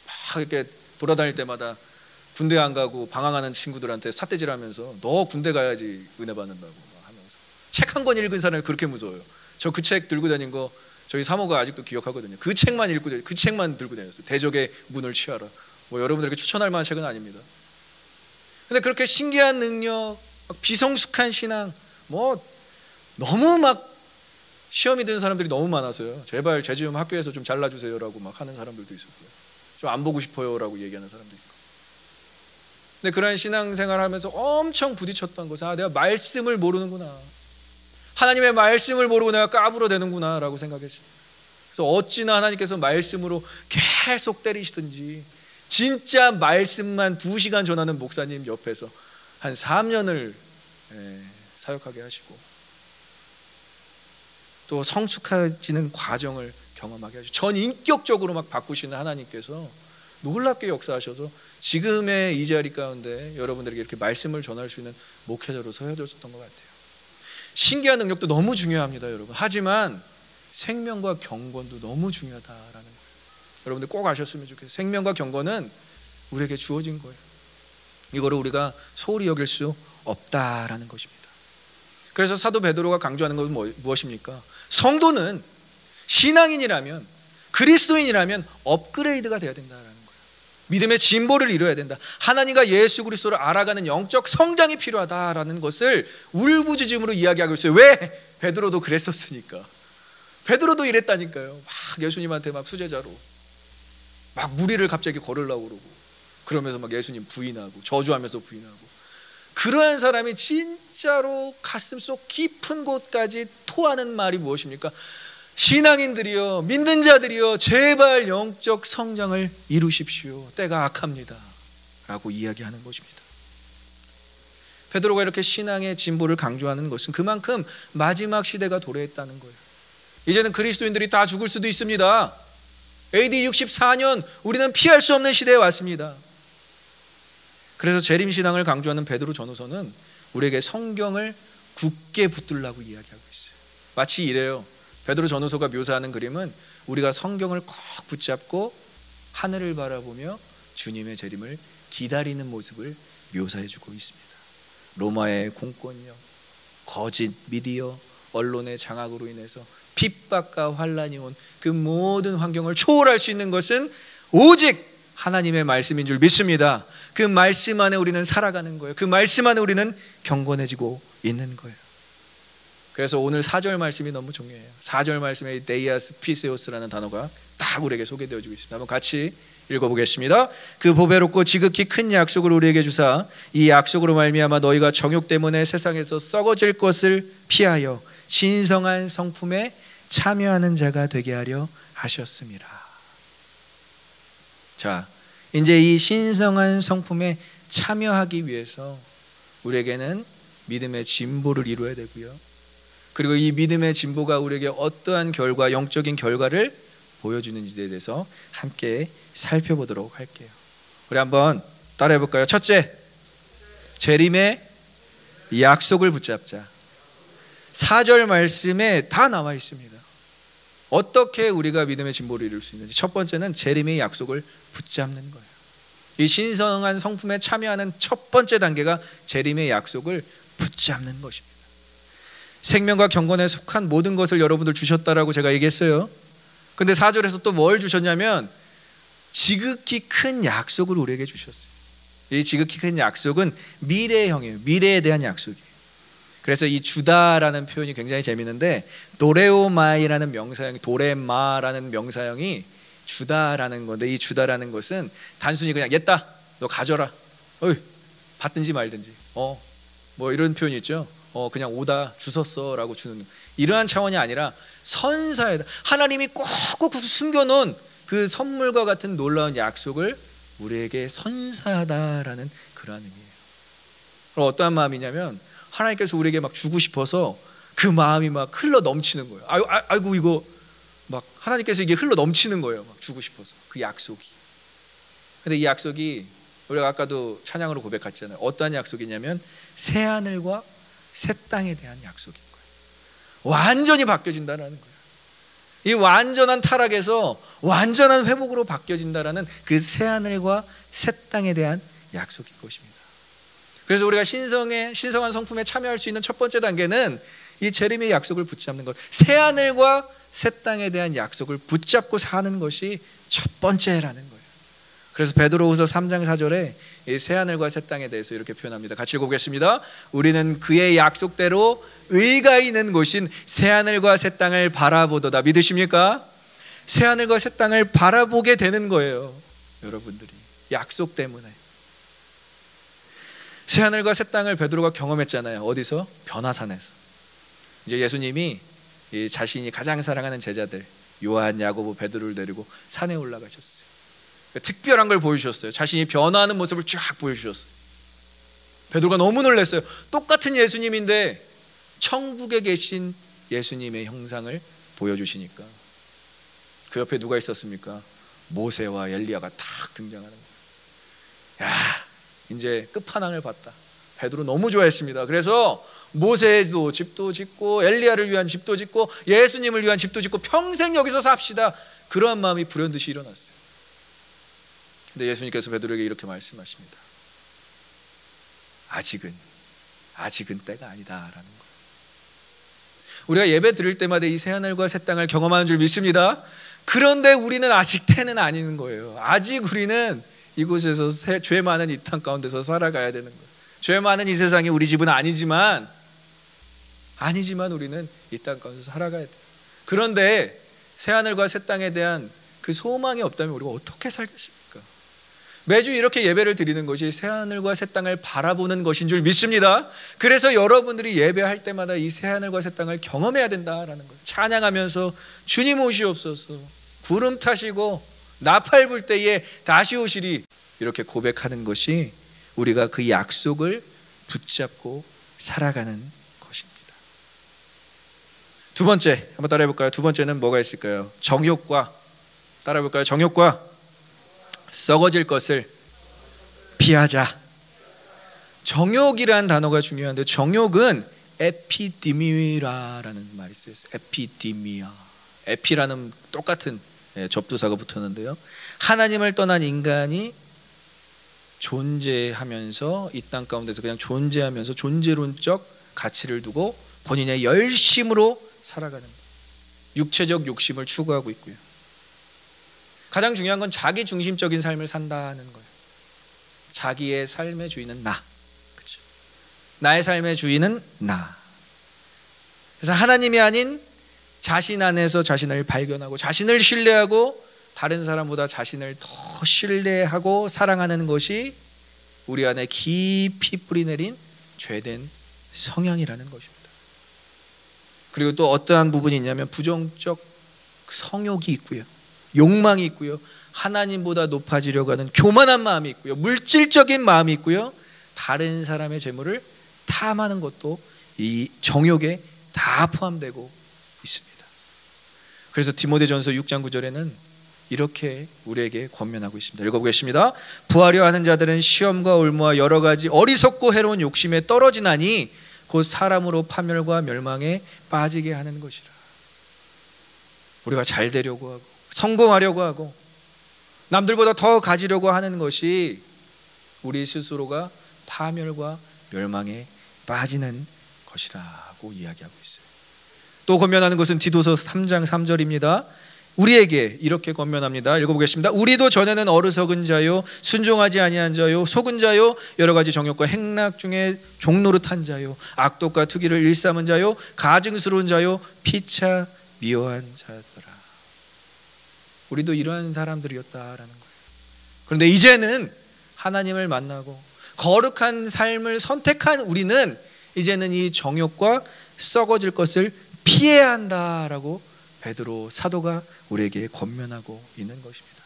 막 이렇게 돌아다닐 때마다 군대 안 가고 방황하는 친구들한테 삿대질하면서 너 군대 가야지 은혜 받는다고 하면서, 책 한 권 읽은 사람이 그렇게 무서워요. 저 그 책 들고 다닌 거 저희 사모가 아직도 기억하거든요. 그 책만 읽고 그 책만 들고 다녔어요. 대적의 문을 취하라. 뭐 여러분들에게 추천할 만한 책은 아닙니다. 근데 그렇게 신기한 능력, 비성숙한 신앙, 뭐 너무 막 시험이 드는 사람들이 너무 많아서요. 제발 제 좀 학교에서 좀 잘라주세요라고 막 하는 사람들도 있었고요. 좀 안 보고 싶어요라고 얘기하는 사람도 있고. 근데 그런 신앙생활 하면서 엄청 부딪혔던 것은, 내가 말씀을 모르는구나, 하나님의 말씀을 모르고 내가 까불어대는구나 라고 생각했습니다. 그래서 어찌나 하나님께서 말씀으로 계속 때리시든지 진짜 말씀만 2시간 전하는 목사님 옆에서 한 3년을 사역하게 하시고, 또 성숙해지는 과정을 경험하게 하시고, 전 인격적으로 막 바꾸시는 하나님께서 놀랍게 역사하셔서 지금의 이 자리 가운데 여러분들에게 이렇게 말씀을 전할 수 있는 목회자로 서여졌던 것 같아요. 신기한 능력도 너무 중요합니다, 여러분. 하지만 생명과 경건도 너무 중요하다라는 거예요. 여러분들 꼭 아셨으면 좋겠어요. 생명과 경건은 우리에게 주어진 거예요. 이거를 우리가 소홀히 여길 수 없다라는 것입니다. 그래서 사도 베드로가 강조하는 것은 무엇입니까? 성도는 신앙인이라면, 그리스도인이라면 업그레이드가 돼야 된다라는 거예요. 믿음의 진보를 이뤄야 된다. 하나님과 예수 그리스도를 알아가는 영적 성장이 필요하다라는 것을 울부짖음으로 이야기하고 있어요. 왜? 베드로도 그랬었으니까. 베드로도 이랬다니까요. 막 예수님한테 막 수제자로 막 무리를 갑자기 걸으려고 그러고, 그러면서 막 예수님 부인하고 저주하면서 부인하고, 그러한 사람이 진짜로 가슴속 깊은 곳까지 토하는 말이 무엇입니까? 신앙인들이여, 믿는 자들이여, 제발 영적 성장을 이루십시오. 때가 악합니다 라고 이야기하는 것입니다. 베드로가 이렇게 신앙의 진보를 강조하는 것은 그만큼 마지막 시대가 도래했다는 거예요. 이제는 그리스도인들이 다 죽을 수도 있습니다. AD 64년 우리는 피할 수 없는 시대에 왔습니다. 그래서 재림신앙을 강조하는 베드로 전후서는 우리에게 성경을 굳게 붙들라고 이야기하고 있어요. 마치 이래요. 베드로 전후서가 묘사하는 그림은 우리가 성경을 꼭 붙잡고 하늘을 바라보며 주님의 재림을 기다리는 모습을 묘사해주고 있습니다. 로마의 공권력, 거짓 미디어, 언론의 장악으로 인해서 핍박과 환란이 온 그 모든 환경을 초월할 수 있는 것은 오직 하나님의 말씀인 줄 믿습니다. 그 말씀 안에 우리는 살아가는 거예요. 그 말씀 안에 우리는 경건해지고 있는 거예요. 그래서 오늘 4절 말씀이 너무 중요해요. 4절 말씀에 데이아스 피세오스라는 단어가 딱 우리에게 소개되어지고 있습니다. 한번 같이 읽어보겠습니다. 그 보배롭고 지극히 큰 약속을 우리에게 주사 이 약속으로 말미암아 너희가 정욕 때문에 세상에서 썩어질 것을 피하여 신성한 성품에 참여하는 자가 되게 하려 하셨습니다. 자, 이제 이 신성한 성품에 참여하기 위해서 우리에게는 믿음의 진보를 이루어야 되고요. 그리고 이 믿음의 진보가 우리에게 어떠한 결과, 영적인 결과를 보여주는지에 대해서 함께 살펴보도록 할게요. 우리 한번 따라해 볼까요? 첫째, 재림의 약속을 붙잡자. 4절 말씀에 다 나와 있습니다. 어떻게 우리가 믿음의 진보를 이룰 수 있는지. 첫 번째는 재림의 약속을 붙잡는 거예요. 이 신성한 성품에 참여하는 첫 번째 단계가 재림의 약속을 붙잡는 것입니다. 생명과 경건에 속한 모든 것을 여러분들 주셨다라고 제가 얘기했어요. 근데 4절에서 또 뭘 주셨냐면 지극히 큰 약속을 우리에게 주셨어요. 이 지극히 큰 약속은 미래형이에요. 미래에 대한 약속이에요. 그래서 이 주다라는 표현이 굉장히 재미있는데 도레오마이라는 명사형이, 도레마라는 명사형이 주다라는 건데, 이 주다라는 것은 단순히 그냥 얘다 너 가져라, 어이 받든지 말든지, 뭐 이런 표현이 있죠. 그냥 오다 주웠어 라고 주는, 이러한 차원이 아니라 선사이다. 하나님이 꼭꼭 숨겨놓은 그 선물과 같은 놀라운 약속을 우리에게 선사하다라는 그러한 의미예요. 그럼 어떠한 마음이냐면 하나님께서 우리에게 막 주고 싶어서 그 마음이 막 흘러 넘치는 거예요. 아이고 이거 막 하나님께서 이게 흘러 넘치는 거예요. 막 주고 싶어서 그 약속이. 근데 이 약속이 우리가 아까도 찬양으로 고백했잖아요. 어떠한 약속이냐면 새 하늘과 새 땅에 대한 약속인 거예요. 완전히 바뀌어진다는 거예요. 이 완전한 타락에서 완전한 회복으로 바뀌어진다는 그 새 하늘과 새 땅에 대한 약속인 것입니다. 그래서 우리가 신성한 성품에 참여할 수 있는 첫 번째 단계는 이 재림의 약속을 붙잡는 것, 새 하늘과 새 땅에 대한 약속을 붙잡고 사는 것이 첫 번째라는 거예요. 그래서 베드로후서 3장 4절에 이 새 하늘과 새 땅에 대해서 이렇게 표현합니다. 같이 읽어보겠습니다. 우리는 그의 약속대로 의가 있는 곳인 새 하늘과 새 땅을 바라보도다. 믿으십니까? 새 하늘과 새 땅을 바라보게 되는 거예요. 여러분들이 약속 때문에. 새 하늘과 새 땅을 베드로가 경험했잖아요. 어디서? 변화산에서. 이제 예수님이 자신이 가장 사랑하는 제자들 요한, 야고보, 베드로를 데리고 산에 올라가셨어요. 특별한 걸 보여주셨어요. 자신이 변화하는 모습을 쫙 보여주셨어요. 베드로가 너무 놀랐어요. 똑같은 예수님인데 천국에 계신 예수님의 형상을 보여주시니까. 그 옆에 누가 있었습니까? 모세와 엘리야가 탁 등장하는 거예요. 야, 이제 끝판왕을 봤다. 베드로 너무 좋아했습니다. 그래서 모세도 집도 짓고 엘리야를 위한 집도 짓고 예수님을 위한 집도 짓고 평생 여기서 삽시다. 그러한 마음이 불현듯이 일어났어요. 근데 예수님께서 베드로에게 이렇게 말씀하십니다. 아직은 때가 아니다라는 거예요. 우리가 예배 드릴 때마다 이 새하늘과 새 땅을 경험하는 줄 믿습니다. 그런데 우리는 아직 때는 아닌 거예요. 아직 우리는 이곳에서 죄 많은 이 땅 가운데서 살아가야 되는 거예요. 죄 많은 이 세상이 우리 집은 아니지만 우리는 이 땅 가운데서 살아가야 돼요. 그런데 새하늘과 새 땅에 대한 그 소망이 없다면 우리가 어떻게 살겠습니까? 매주 이렇게 예배를 드리는 것이 새하늘과 새 땅을 바라보는 것인 줄 믿습니다. 그래서 여러분들이 예배할 때마다 이 새하늘과 새 땅을 경험해야 된다라는 거예요. 찬양하면서 주님 오시옵소서, 구름 타시고 나팔 불 때에 다시 오시리, 이렇게 고백하는 것이 우리가 그 약속을 붙잡고 살아가는 것입니다. 두 번째 한번 따라해 볼까요? 두 번째는 뭐가 있을까요? 정욕과, 따라해 볼까요? 정욕과 썩어질 것을 피하자. 정욕이라는 단어가 중요한데, 정욕은 에피디미라라는 말이 쓰였어요. 에피디미아. 에피라는 똑같은 접두사가 붙었는데요, 하나님을 떠난 인간이 존재하면서 이 땅 가운데서 그냥 존재하면서 존재론적 가치를 두고 본인의 열심으로 살아가는, 육체적 욕심을 추구하고 있고요. 가장 중요한 건 자기 중심적인 삶을 산다는 거예요. 자기의 삶의 주인은 나, 그렇죠? 나의 삶의 주인은 나. 그래서 하나님이 아닌 자신 안에서 자신을 발견하고 자신을 신뢰하고 다른 사람보다 자신을 더 신뢰하고 사랑하는 것이 우리 안에 깊이 뿌리내린 죄된 성향이라는 것입니다. 그리고 또 어떠한 부분이 있냐면 부정적 성욕이 있고요, 욕망이 있고요, 하나님보다 높아지려고 하는 교만한 마음이 있고요, 물질적인 마음이 있고요, 다른 사람의 재물을 탐하는 것도 이 정욕에 다 포함되고 있습니다. 그래서 디모데전서 6장 9절에는 이렇게 우리에게 권면하고 있습니다. 읽어보겠습니다. 부하려 하는 자들은 시험과 올무와 여러 가지 어리석고 해로운 욕심에 떨어지나니 곧 사람으로 파멸과 멸망에 빠지게 하는 것이라. 우리가 잘 되려고 하고 성공하려고 하고 남들보다 더 가지려고 하는 것이 우리 스스로가 파멸과 멸망에 빠지는 것이라고 이야기하고 있어요. 또 권면하는 것은 디도서 3장 3절입니다. 우리에게 이렇게 권면합니다. 읽어보겠습니다. 우리도 전에는 어리석은 자요, 순종하지 아니한 자요, 속은 자요, 여러 가지 정욕과 행락 중에 종노릇한 자요, 악독과 투기를 일삼은 자요, 가증스러운 자요, 피차 미워한 자더라. 우리도 이러한 사람들이었다라는 거예요. 그런데 이제는 하나님을 만나고 거룩한 삶을 선택한 우리는 이제는 이 정욕과 썩어질 것을 피해야 한다라고 베드로 사도가 우리에게 권면하고 있는 것입니다.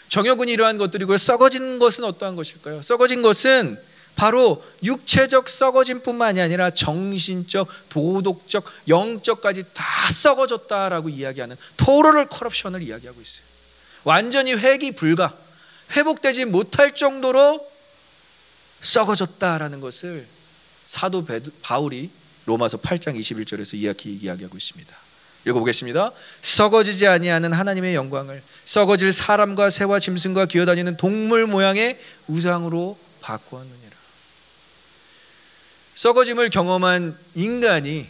정욕은 이러한 것들이고요, 썩어진 것은 어떠한 것일까요? 썩어진 것은 바로 육체적 썩어짐뿐만이 아니라 정신적, 도덕적, 영적까지 다 썩어졌다라고 이야기하는 토러럴 커럽션을 이야기하고 있어요. 완전히 회귀 불가, 회복되지 못할 정도로 썩어졌다라는 것을 사도 바울이 로마서 8장 21절에서 이야기하고 있습니다. 읽어보겠습니다. 썩어지지 아니하는 하나님의 영광을 썩어질 사람과 새와 짐승과 기어다니는 동물 모양의 우상으로 바꾸었느니라. 썩어짐을 경험한 인간이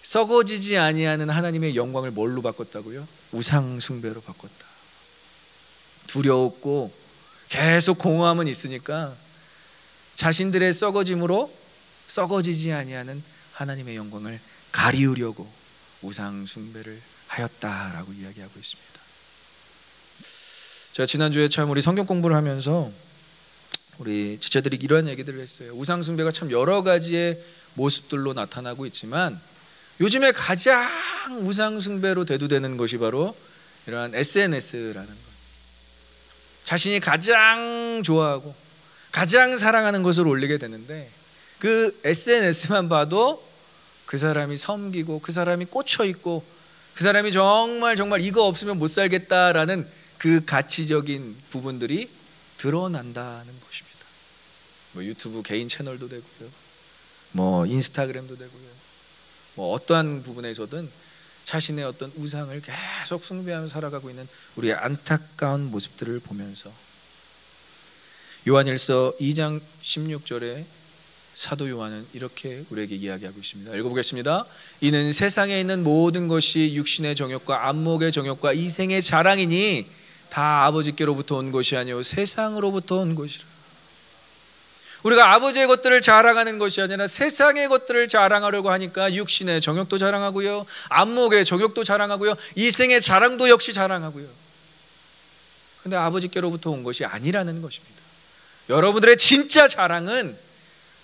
썩어지지 아니하는 하나님의 영광을 뭘로 바꿨다고요? 우상 숭배로 바꿨다. 두려웠고 계속 공허함은 있으니까 자신들의 썩어짐으로 썩어지지 아니하는 하나님의 영광을 가리우려고 우상 숭배를 하였다라고 이야기하고 있습니다. 제가 지난주에 참 우리 성경 공부를 하면서 우리 지체들이 이러한 얘기들을 했어요. 우상 숭배가 참 여러 가지의 모습들로 나타나고 있지만 요즘에 가장 우상 숭배로 대두되는 것이 바로 이러한 SNS라는 것. 자신이 가장 좋아하고 가장 사랑하는 것을 올리게 되는데 그 SNS만 봐도 그 사람이 섬기고 그 사람이 꽂혀 있고 그 사람이 정말 이거 없으면 못 살겠다라는 그 가치적인 부분들이 드러난다는 것입니다. 뭐 유튜브 개인 채널도 되고요, 뭐 인스타그램도 되고요, 뭐 어떠한 부분에서든 자신의 어떤 우상을 계속 숭배하며 살아가고 있는 우리의 안타까운 모습들을 보면서 요한일서 2장 16절에 사도 요한은 이렇게 우리에게 이야기하고 있습니다. 읽어보겠습니다. 이는 세상에 있는 모든 것이 육신의 정욕과 안목의 정욕과 이생의 자랑이니 다 아버지께로부터 온 것이 아니요 세상으로부터 온 것이라. 우리가 아버지의 것들을 자랑하는 것이 아니라 세상의 것들을 자랑하려고 하니까 육신의 정욕도 자랑하고요, 안목의 정욕도 자랑하고요, 이생의 자랑도 역시 자랑하고요. 근데 아버지께로부터 온 것이 아니라는 것입니다. 여러분들의 진짜 자랑은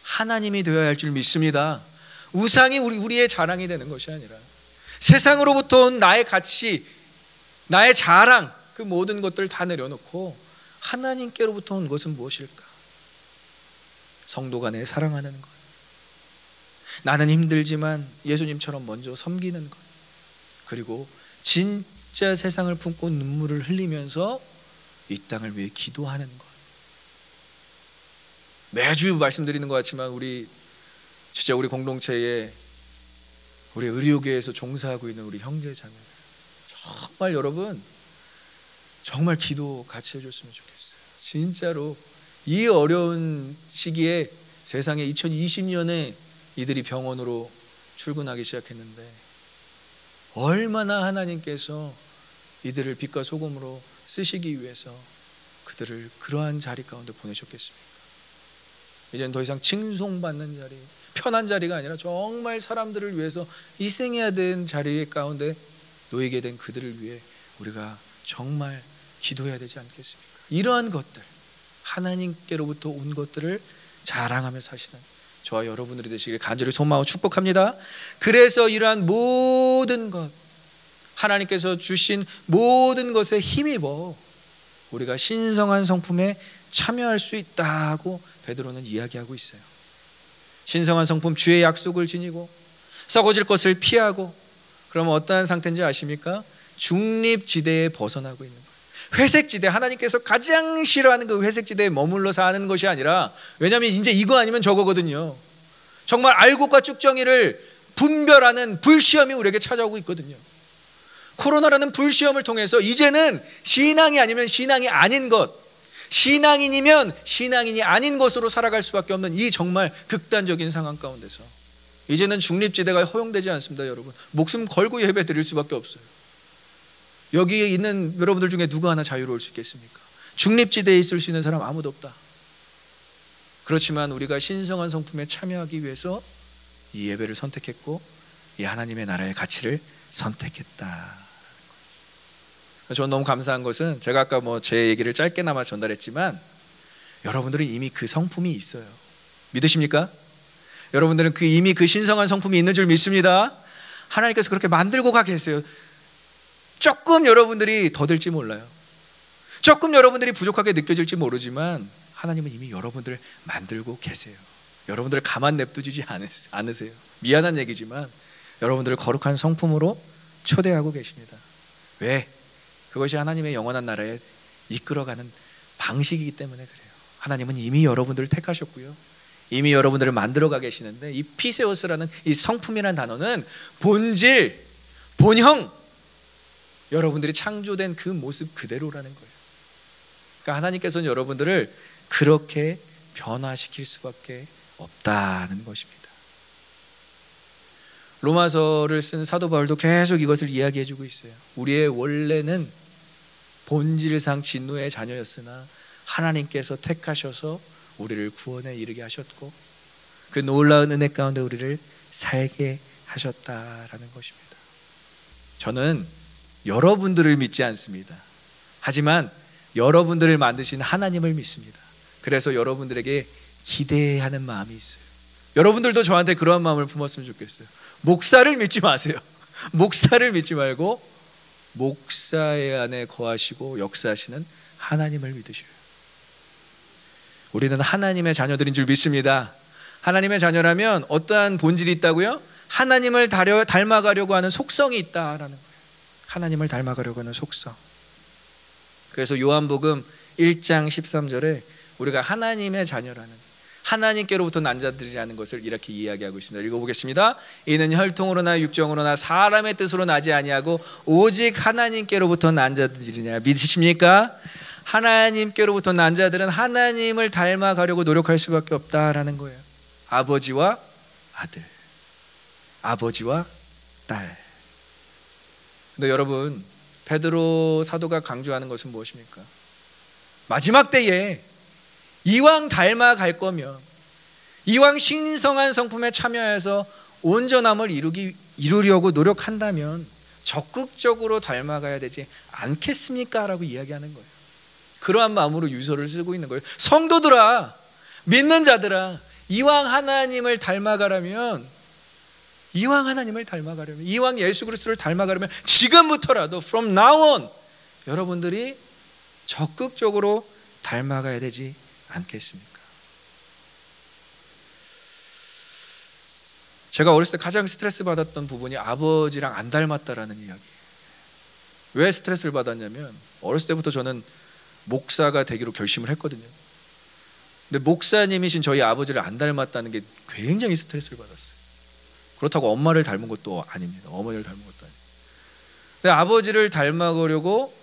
하나님이 되어야 할 줄 믿습니다. 우상이 우리의 자랑이 되는 것이 아니라 세상으로부터 온 나의 가치, 나의 자랑, 그 모든 것들을 다 내려놓고 하나님께로부터 온 것은 무엇일까? 성도 간에 사랑하는 것, 나는 힘들지만 예수님처럼 먼저 섬기는 것, 그리고 진짜 세상을 품고 눈물을 흘리면서 이 땅을 위해 기도하는 것. 매주 말씀드리는 것 같지만 우리 공동체에 우리 의료계에서 종사하고 있는 우리 형제자매들, 정말 여러분 정말 기도 같이 해줬으면 좋겠어요. 진짜로 이 어려운 시기에 세상에 2020년에 이들이 병원으로 출근하기 시작했는데 얼마나 하나님께서 이들을 빛과 소금으로 쓰시기 위해서 그들을 그러한 자리 가운데 보내셨겠습니까? 이제는 더 이상 칭송받는 자리, 편한 자리가 아니라 정말 사람들을 위해서 희생해야 되는 자리 가운데 놓이게 된 그들을 위해 우리가 정말 기도해야 되지 않겠습니까? 이러한 것들, 하나님께로부터 온 것들을 자랑하며 사시는 저와 여러분들이 되시길 간절히 소망하고 축복합니다. 그래서 이러한 모든 것, 하나님께서 주신 모든 것에 힘입어 우리가 신성한 성품에 참여할 수 있다고 베드로는 이야기하고 있어요. 신성한 성품, 주의 약속을 지니고 썩어질 것을 피하고, 그러면 어떠한 상태인지 아십니까? 중립지대에 벗어나고 있는 거예요. 회색지대, 하나님께서 가장 싫어하는 그 회색지대에 머물러 사는 것이 아니라, 왜냐하면 이제 이거 아니면 저거거든요. 정말 알곡과 쭉정이를 분별하는 불시험이 우리에게 찾아오고 있거든요. 코로나라는 불시험을 통해서 이제는 신앙이 아니면 신앙이 아닌 것, 신앙인이면 신앙인이 아닌 것으로 살아갈 수밖에 없는 이 정말 극단적인 상황 가운데서 이제는 중립지대가 허용되지 않습니다. 여러분, 목숨 걸고 예배 드릴 수밖에 없어요. 여기에 있는 여러분들 중에 누구 하나 자유로울 수 있겠습니까? 중립지대에 있을 수 있는 사람 아무도 없다. 그렇지만 우리가 신성한 성품에 참여하기 위해서 이 예배를 선택했고 이 하나님의 나라의 가치를 선택했다. 저는 너무 감사한 것은 제가 아까 제 얘기를 짧게나마 전달했지만 여러분들은 이미 그 성품이 있어요. 믿으십니까? 여러분들은 이미 그 신성한 성품이 있는 줄 믿습니다. 하나님께서 그렇게 만들고 가 계세요. 조금 여러분들이 더딜지 몰라요. 조금 여러분들이 부족하게 느껴질지 모르지만 하나님은 이미 여러분들을 만들고 계세요. 여러분들을 가만 냅두지 않으세요. 미안한 얘기지만 여러분들을 거룩한 성품으로 초대하고 계십니다. 왜? 그것이 하나님의 영원한 나라에 이끌어가는 방식이기 때문에 그래요. 하나님은 이미 여러분들을 택하셨고요, 이미 여러분들을 만들어가 계시는데, 이 피세오스라는 이 성품이라는 단어는 본질, 본형, 여러분들이 창조된 그 모습 그대로라는 거예요. 그러니까 하나님께서는 여러분들을 그렇게 변화시킬 수밖에 없다는 것입니다. 로마서를 쓴 사도 바울도 계속 이것을 이야기해주고 있어요. 우리의 원래는 본질상 진노의 자녀였으나 하나님께서 택하셔서 우리를 구원에 이르게 하셨고 그 놀라운 은혜 가운데 우리를 살게 하셨다라는 것입니다. 저는 여러분들을 믿지 않습니다. 하지만 여러분들을 만드신 하나님을 믿습니다. 그래서 여러분들에게 기대하는 마음이 있어요. 여러분들도 저한테 그러한 마음을 품었으면 좋겠어요. 목사를 믿지 마세요. 목사를 믿지 말고 목사의 안에 거하시고 역사하시는 하나님을 믿으셔요. 우리는 하나님의 자녀들인 줄 믿습니다. 하나님의 자녀라면 어떠한 본질이 있다고요? 하나님을 닮아가려고 하는 속성이 있다라는 거예요. 하나님을 닮아가려고 하는 속성. 그래서 요한복음 1장 13절에 우리가 하나님의 자녀라는, 하나님께로부터 난 자들이라는 것을 이렇게 이야기하고 있습니다. 읽어보겠습니다. 이는 혈통으로나 육정으로나 사람의 뜻으로 나지 아니하고 오직 하나님께로부터 난 자들이냐. 믿으십니까? 하나님께로부터 난 자들은 하나님을 닮아가려고 노력할 수밖에 없다라는 거예요. 아버지와 아들, 아버지와 딸. 근데 여러분, 베드로 사도가 강조하는 것은 무엇입니까? 마지막 때에 이왕 닮아갈 거면, 이왕 신성한 성품에 참여해서 온전함을 이루려고 노력한다면 적극적으로 닮아가야 되지 않겠습니까? 라고 이야기하는 거예요. 그러한 마음으로 유서를 쓰고 있는 거예요. 성도들아, 믿는 자들아, 이왕 하나님을 닮아가려면, 이왕 예수 그리스도를 닮아가려면 지금부터라도 from now on 여러분들이 적극적으로 닮아가야 되지 않겠습니까? 제가 어렸을 때 가장 스트레스 받았던 부분이 아버지랑 안 닮았다라는 이야기. 왜 스트레스를 받았냐면, 어렸을 때부터 저는 목사가 되기로 결심을 했거든요. 근데 목사님이신 저희 아버지를 안 닮았다는 게 굉장히 스트레스를 받았어요. 그렇다고 엄마를 닮은 것도 아닙니다. 어머니를 닮은 것도 아닙니다. 근데 아버지를 닮아가려고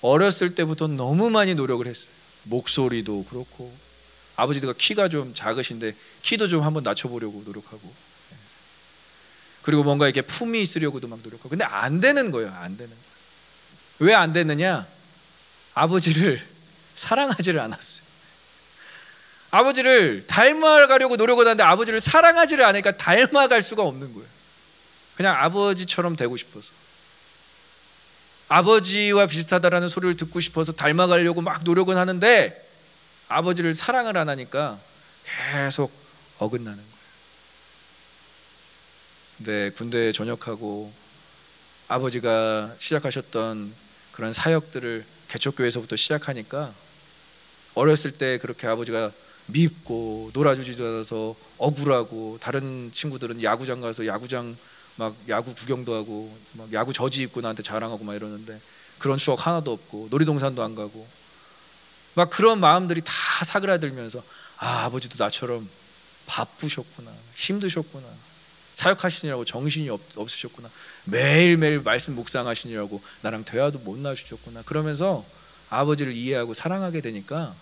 어렸을 때부터 너무 많이 노력을 했어요. 목소리도 그렇고, 아버지가 키가 좀 작으신데 키도 좀 한번 낮춰보려고 노력하고, 그리고 뭔가 이렇게 품이 있으려고도 막 노력하고. 근데 안 되는 거예요. 안 되는 거예요. 왜 안 되느냐? 아버지를 사랑하지를 않았어요. 아버지를 닮아가려고 노력을 하는데 아버지를 사랑하지를 않으니까 닮아갈 수가 없는 거예요. 그냥 아버지처럼 되고 싶어서, 아버지와 비슷하다라는 소리를 듣고 싶어서 닮아가려고 막 노력은 하는데 아버지를 사랑을 안 하니까 계속 어긋나는 거예요. 근데 군대에 전역하고 아버지가 시작하셨던 그런 사역들을 개척교회에서부터 시작하니까, 어렸을 때 그렇게 아버지가 밉고 놀아주지도 않아서 억울하고, 다른 친구들은 야구장 가서 야구장 막 야구 구경도 하고 막 야구 저지 입고 나한테 자랑하고 막 이러는데 그런 추억 하나도 없고, 놀이동산도 안 가고, 막 그런 마음들이 다 사그라들면서, 아, 아버지도 나처럼 바쁘셨구나, 힘드셨구나, 사역하시느라고 정신이 없으셨구나, 매일매일 말씀 묵상하시느라고 나랑 대화도 못 나누셨구나, 그러면서 아버지를 이해하고 사랑하게 되니까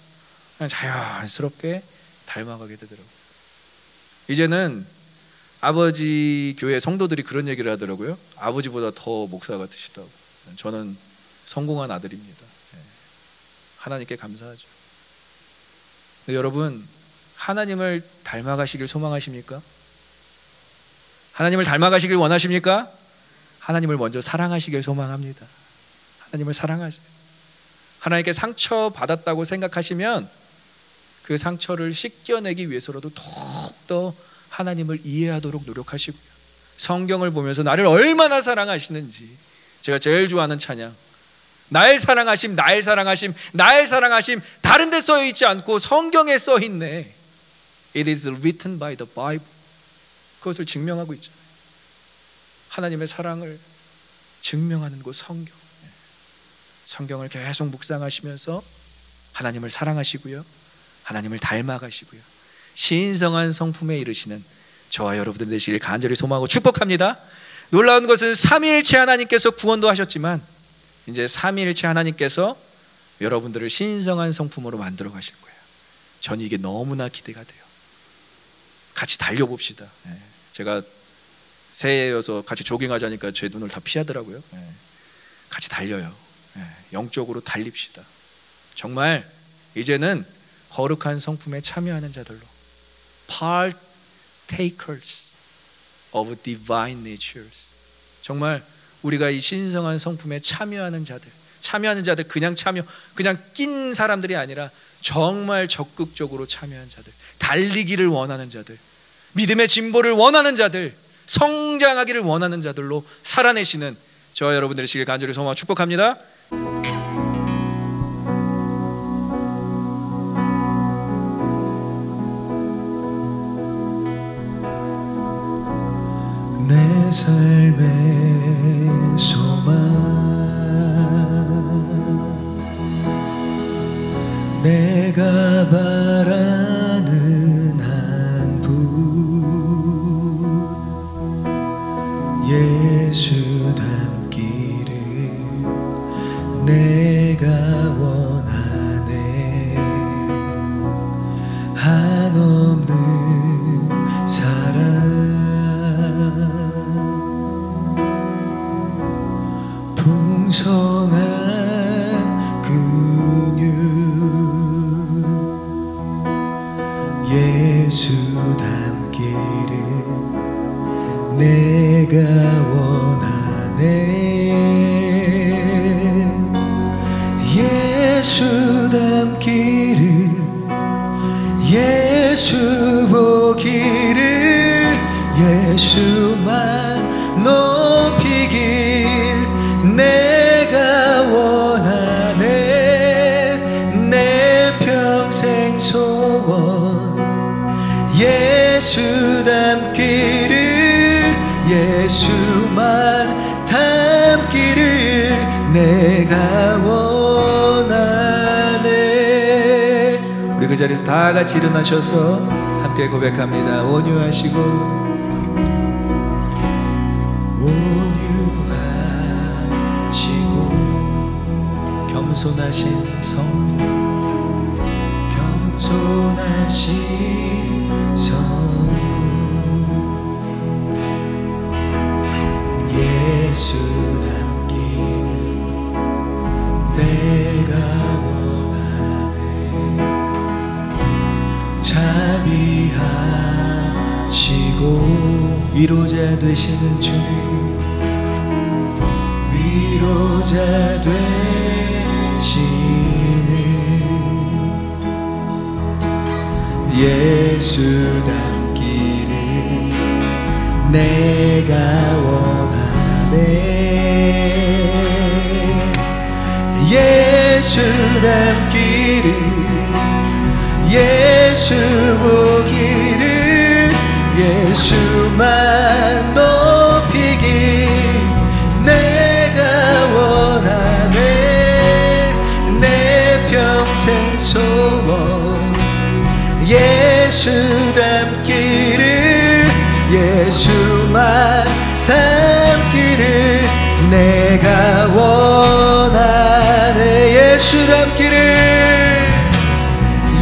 그냥 자연스럽게 닮아가게 되더라고요. 이제는 아버지 교회 성도들이 그런 얘기를 하더라고요. 아버지보다 더 목사 같으시다고. 저는 성공한 아들입니다. 하나님께 감사하죠. 근데 여러분, 하나님을 닮아가시길 소망하십니까? 하나님을 닮아가시길 원하십니까? 하나님을 먼저 사랑하시길 소망합니다. 하나님을 사랑하세요. 하나님께 상처받았다고 생각하시면 그 상처를 씻겨내기 위해서라도 더욱더 하나님을 이해하도록 노력하시고요. 성경을 보면서 나를 얼마나 사랑하시는지, 제가 제일 좋아하는 찬양, 날 사랑하심, 날 사랑하심, 날 사랑하심, 다른 데 써있지 않고 성경에 써있네. It is written by the Bible. 그것을 증명하고 있잖아요. 하나님의 사랑을 증명하는 곳 성경. 성경을 계속 묵상하시면서 하나님을 사랑하시고요, 하나님을 닮아가시고요, 신성한 성품에 이르시는 저와 여러분들 되시길 간절히 소망하고 축복합니다. 놀라운 것은 삼위일체 하나님께서 구원도 하셨지만 이제 삼위일체 하나님께서 여러분들을 신성한 성품으로 만들어 가실 거예요. 전 이게 너무나 기대가 돼요. 같이 달려봅시다. 제가 새해여서 같이 조깅하자니까 제 눈을 다 피하더라고요. 같이 달려요. 영적으로 달립시다. 정말 이제는 거룩한 성품에 참여하는 자들로, partakers of divine natures, 정말 우리가 이 신성한 성품에 참여하는 자들, 그냥 낀 사람들이 아니라 정말 적극적으로 참여한 자들, 달리기를 원하는 자들, 믿음의 진보를 원하는 자들, 성장하기를 원하는 자들로 살아내시는 저와 여러분들의 시길 간절히 소망하고 축복합니다. 내 삶의 소망 내가 바라는 한 분 예수 닮기를 내가 원하네 한없는 사랑 풍성한 긍휼 예수 닮기를 내가 원하네 예수 닮기를 예수 보기를 예수만 높이길 내가 원하네 내 평생 소원 예수 닮기를 예수만 닮기를 내가 원하네. 우리 그 자리에서 다 같이 일어나셔서 함께 고백합니다. 온유하시고 겸손하신 성부 겸손하신 성부 예수 닮기를 내가 원하네 자비하시고 위로자 되시는 주님 위로자 되시는 예수 닮기를 내가 원하네 예수 닮기를 예수 보기를 예수만 높이길 내가 원하네 내 평생 소원 예수 닮기를 예수만 닮기를 내가 원하네 예수 닮기를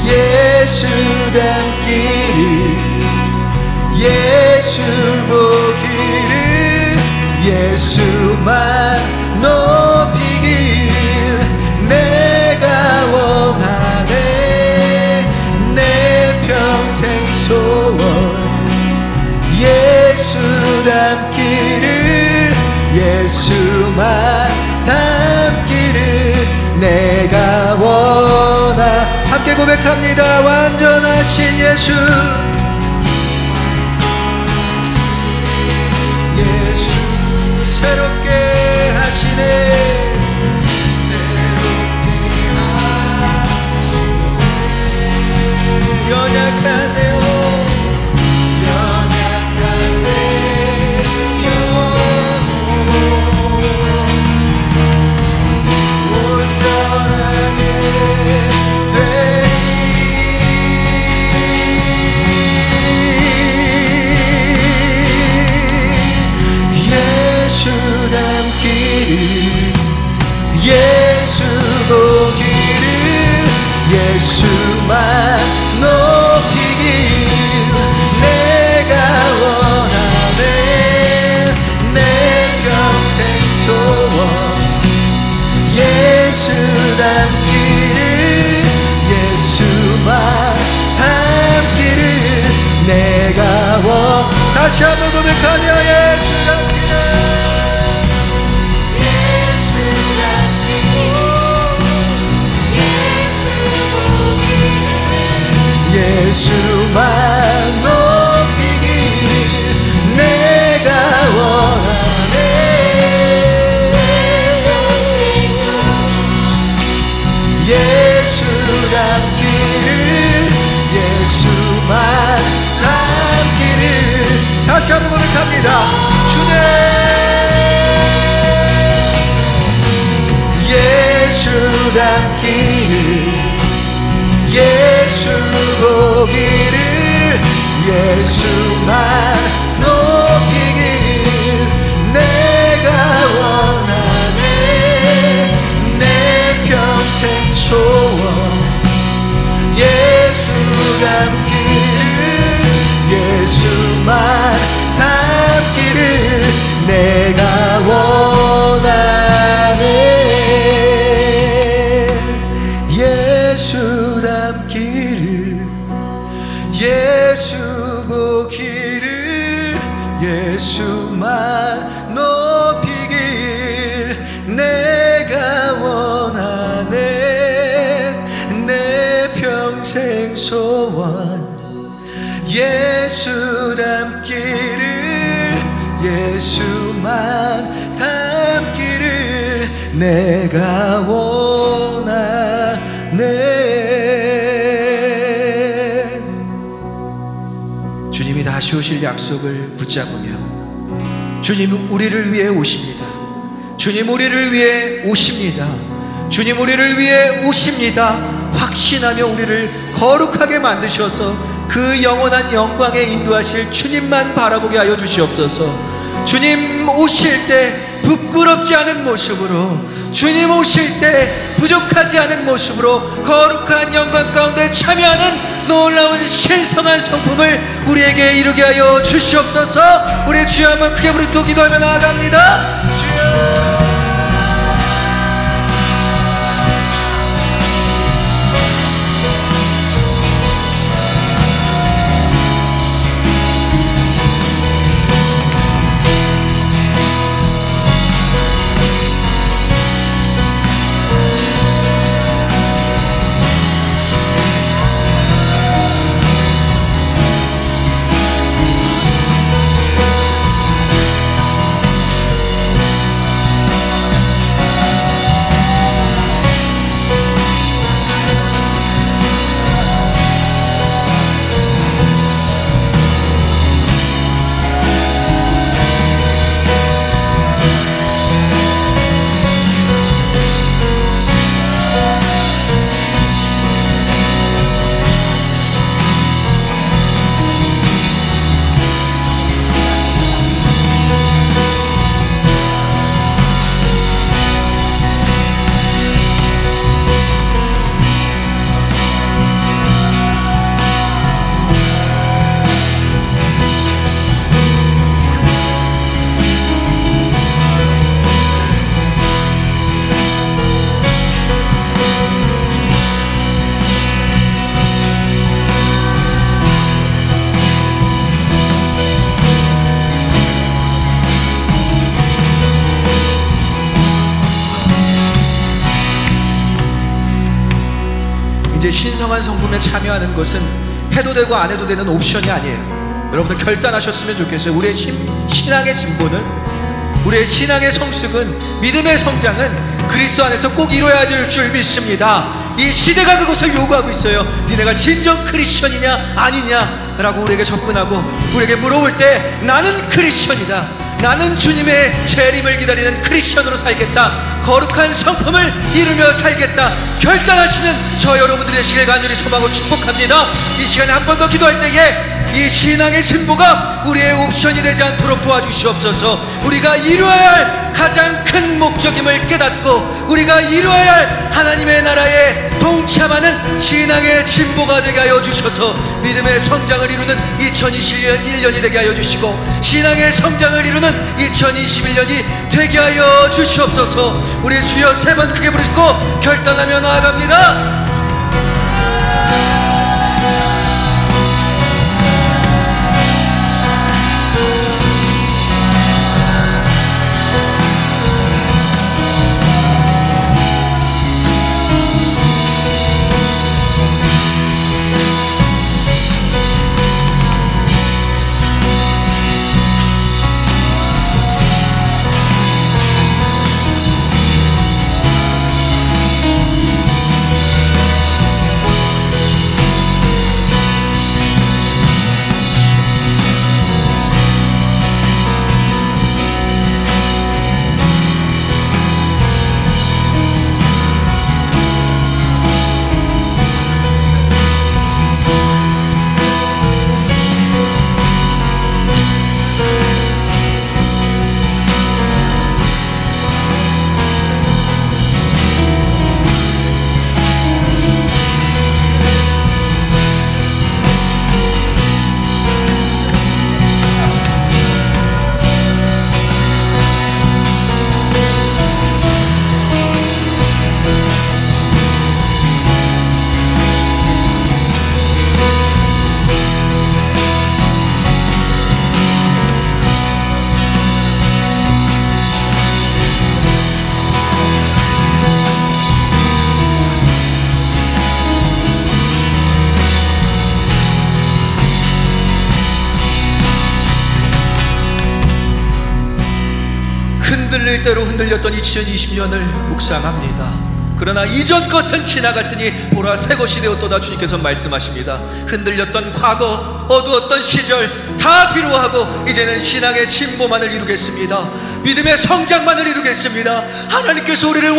예수 닮기를 예수 보기를 예수만 높이길 내가 원하네 내 평생 소원 예수 닮기를 예수만 닮기를 내가 원하 함께 고백합니다. 완전하신 예수 예수 새롭게 하시네 연약하네요 예수 보기를 예수만 높이길 내가 원하네 내 평생 소원 예수 닮기를 예수만 닮기를 내가 원 다시 한번 고백하며 예수 닮기를 예수만 높이길 내가 원하네 예수 닮기를 예수만 닮기를 다시 다시 한번 고백합니다. 주님 예수 닮기를 예수 보기를 예수만 높이길 내가 원하네 내 평생 소원 예수 닮기를 예수만 닮기를 내가 원하네 예수 닮기를 예수 보기를 예수만 높이길 내가 원하네 내 평생 소원 예수 닮기를 예수만 닮기를 내가 원하네. 주님이 다시 오실 약속을 붙잡으며 주님 우리를 위해 오십니다. 주님 우리를 위해 오십니다. 주님 우리를 위해 오십니다. 확신하며 우리를 거룩하게 만드셔서 그 영원한 영광에 인도하실 주님만 바라보게 하여 주시옵소서. 주님 오실 때 부끄럽지 않은 모습으로 주님 오실 때 부족하지 않은 모습으로 거룩한 영광 가운데 참여하는 놀라운 신성한 성품을 우리에게 이루게 하여 주시옵소서. 우리 주여 한번 크게 부르고 기도하며 나아갑니다. 주여 이제 신성한 성품에 참여하는 것은 해도 되고 안 해도 되는 옵션이 아니에요. 여러분들 결단하셨으면 좋겠어요. 우리의 신앙의 진보는, 우리의 신앙의 성숙은, 믿음의 성장은 그리스도 안에서 꼭 이루어야 될 줄 믿습니다. 이 시대가 그것을 요구하고 있어요. 니네가 진정 크리스천이냐 아니냐 라고 우리에게 접근하고 우리에게 물어볼 때 나는 크리스천이다, 나는 주님의 재림을 기다리는 크리스천으로 살겠다, 거룩한 성품을 이루며 살겠다 결단하시는 저 여러분들의 되시길 간절히 소망하고 축복합니다. 이 시간에 한 번 더 기도할 때에 이 신앙의 진보가 우리의 옵션이 되지 않도록 도와주시옵소서. 우리가 이루어야 할 가장 큰 목적임을 깨닫고 우리가 이루어야 할 하나님의 나라에 동참하는 신앙의 진보가 되게 하여 주셔서 믿음의 성장을 이루는 2021년이 되게 하여 주시고 신앙의 성장을 이루는 2021년이 되게 하여 주시옵소서. 우리 주여 세 번 크게 부르시고 결단하며 나아갑니다. 흔들릴 대로 흔들렸던 2020년을 묵상합니다. 그러나 이전 것은 지나갔으니 보라 새 것이 되었도다. 주님께서 말씀하십니다. 흔들렸던 과거, 어두웠던 시절 다 뒤로하고 이제는 신앙의 진보만을 이루겠습니다. 믿음의 성장만을 이루겠습니다. 하나님께서 우리를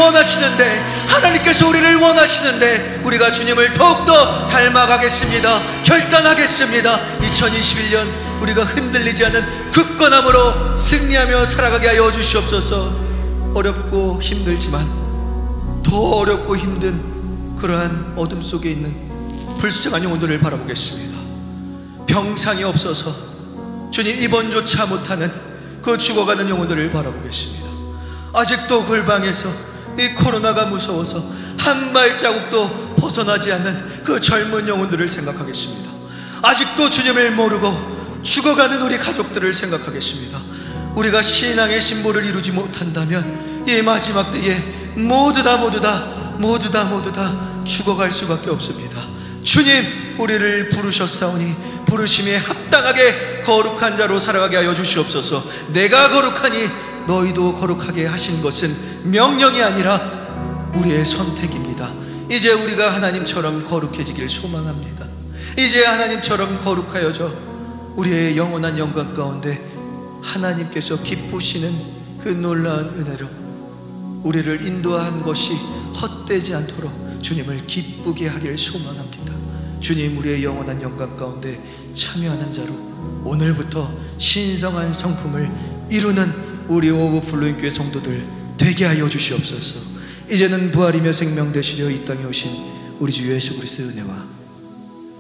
원하시는데 우리가 주님을 더욱더 닮아가겠습니다. 결단하겠습니다. 2021년 우리가 흔들리지 않는 굳건함으로 승리하며 살아가게 하여 주시옵소서. 어렵고 힘들지만 더 어렵고 힘든 그러한 어둠 속에 있는 불쌍한 영혼들을 바라보겠습니다. 병상이 없어서 주님 입원조차 못하는 그 죽어가는 영혼들을 바라보겠습니다. 아직도 골방에서 이 코로나가 무서워서 한 발자국도 벗어나지 않는 그 젊은 영혼들을 생각하겠습니다. 아직도 주님을 모르고 죽어가는 우리 가족들을 생각하겠습니다. 우리가 신앙의 신보를 이루지 못한다면 이 마지막 때에 모두 다 죽어갈 수밖에 없습니다. 주님, 우리를 부르셨사오니 부르심에 합당하게 거룩한 자로 살아가게 하여 주시옵소서. 내가 거룩하니 너희도 거룩하게 하신 것은 명령이 아니라 우리의 선택입니다. 이제 우리가 하나님처럼 거룩해지길 소망합니다. 이제 하나님처럼 거룩하여져 우리의 영원한 영광 가운데 하나님께서 기쁘시는 그 놀라운 은혜로 우리를 인도한 것이 헛되지 않도록 주님을 기쁘게 하길 소망합니다. 주님, 우리의 영원한 영광 가운데 참여하는 자로 오늘부터 신성한 성품을 이루는 우리 오버플로잉 교회 성도들 되게 하여 주시옵소서. 이제는 부활이며 생명 되시려 이 땅에 오신 우리 주 예수 그리스도의 은혜와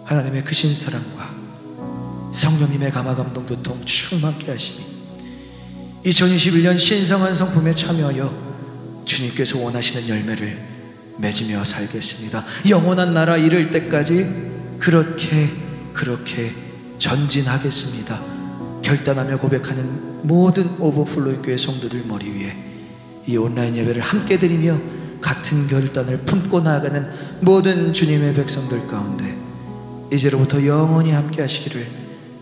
하나님의 크신 사랑과 성령님의 감화감동 교통 충만케 하시니 2021년 신성한 성품에 참여하여 주님께서 원하시는 열매를 맺으며 살겠습니다. 영원한 나라 이를 때까지 그렇게 전진하겠습니다. 결단하며 고백하는 모든 오버플로잉 교회 성도들 머리 위에 이 온라인 예배를 함께 드리며 같은 결단을 품고 나아가는 모든 주님의 백성들 가운데 이제로부터 영원히 함께 하시기를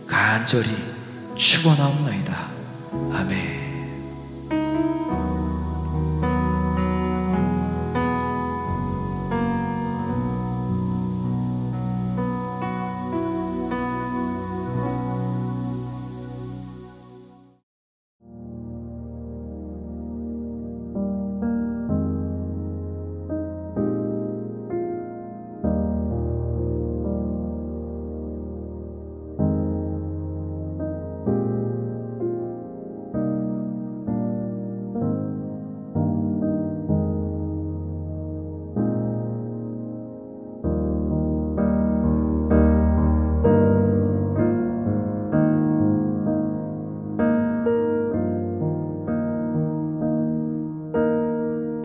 간절히 축원하옵나이다. 아멘.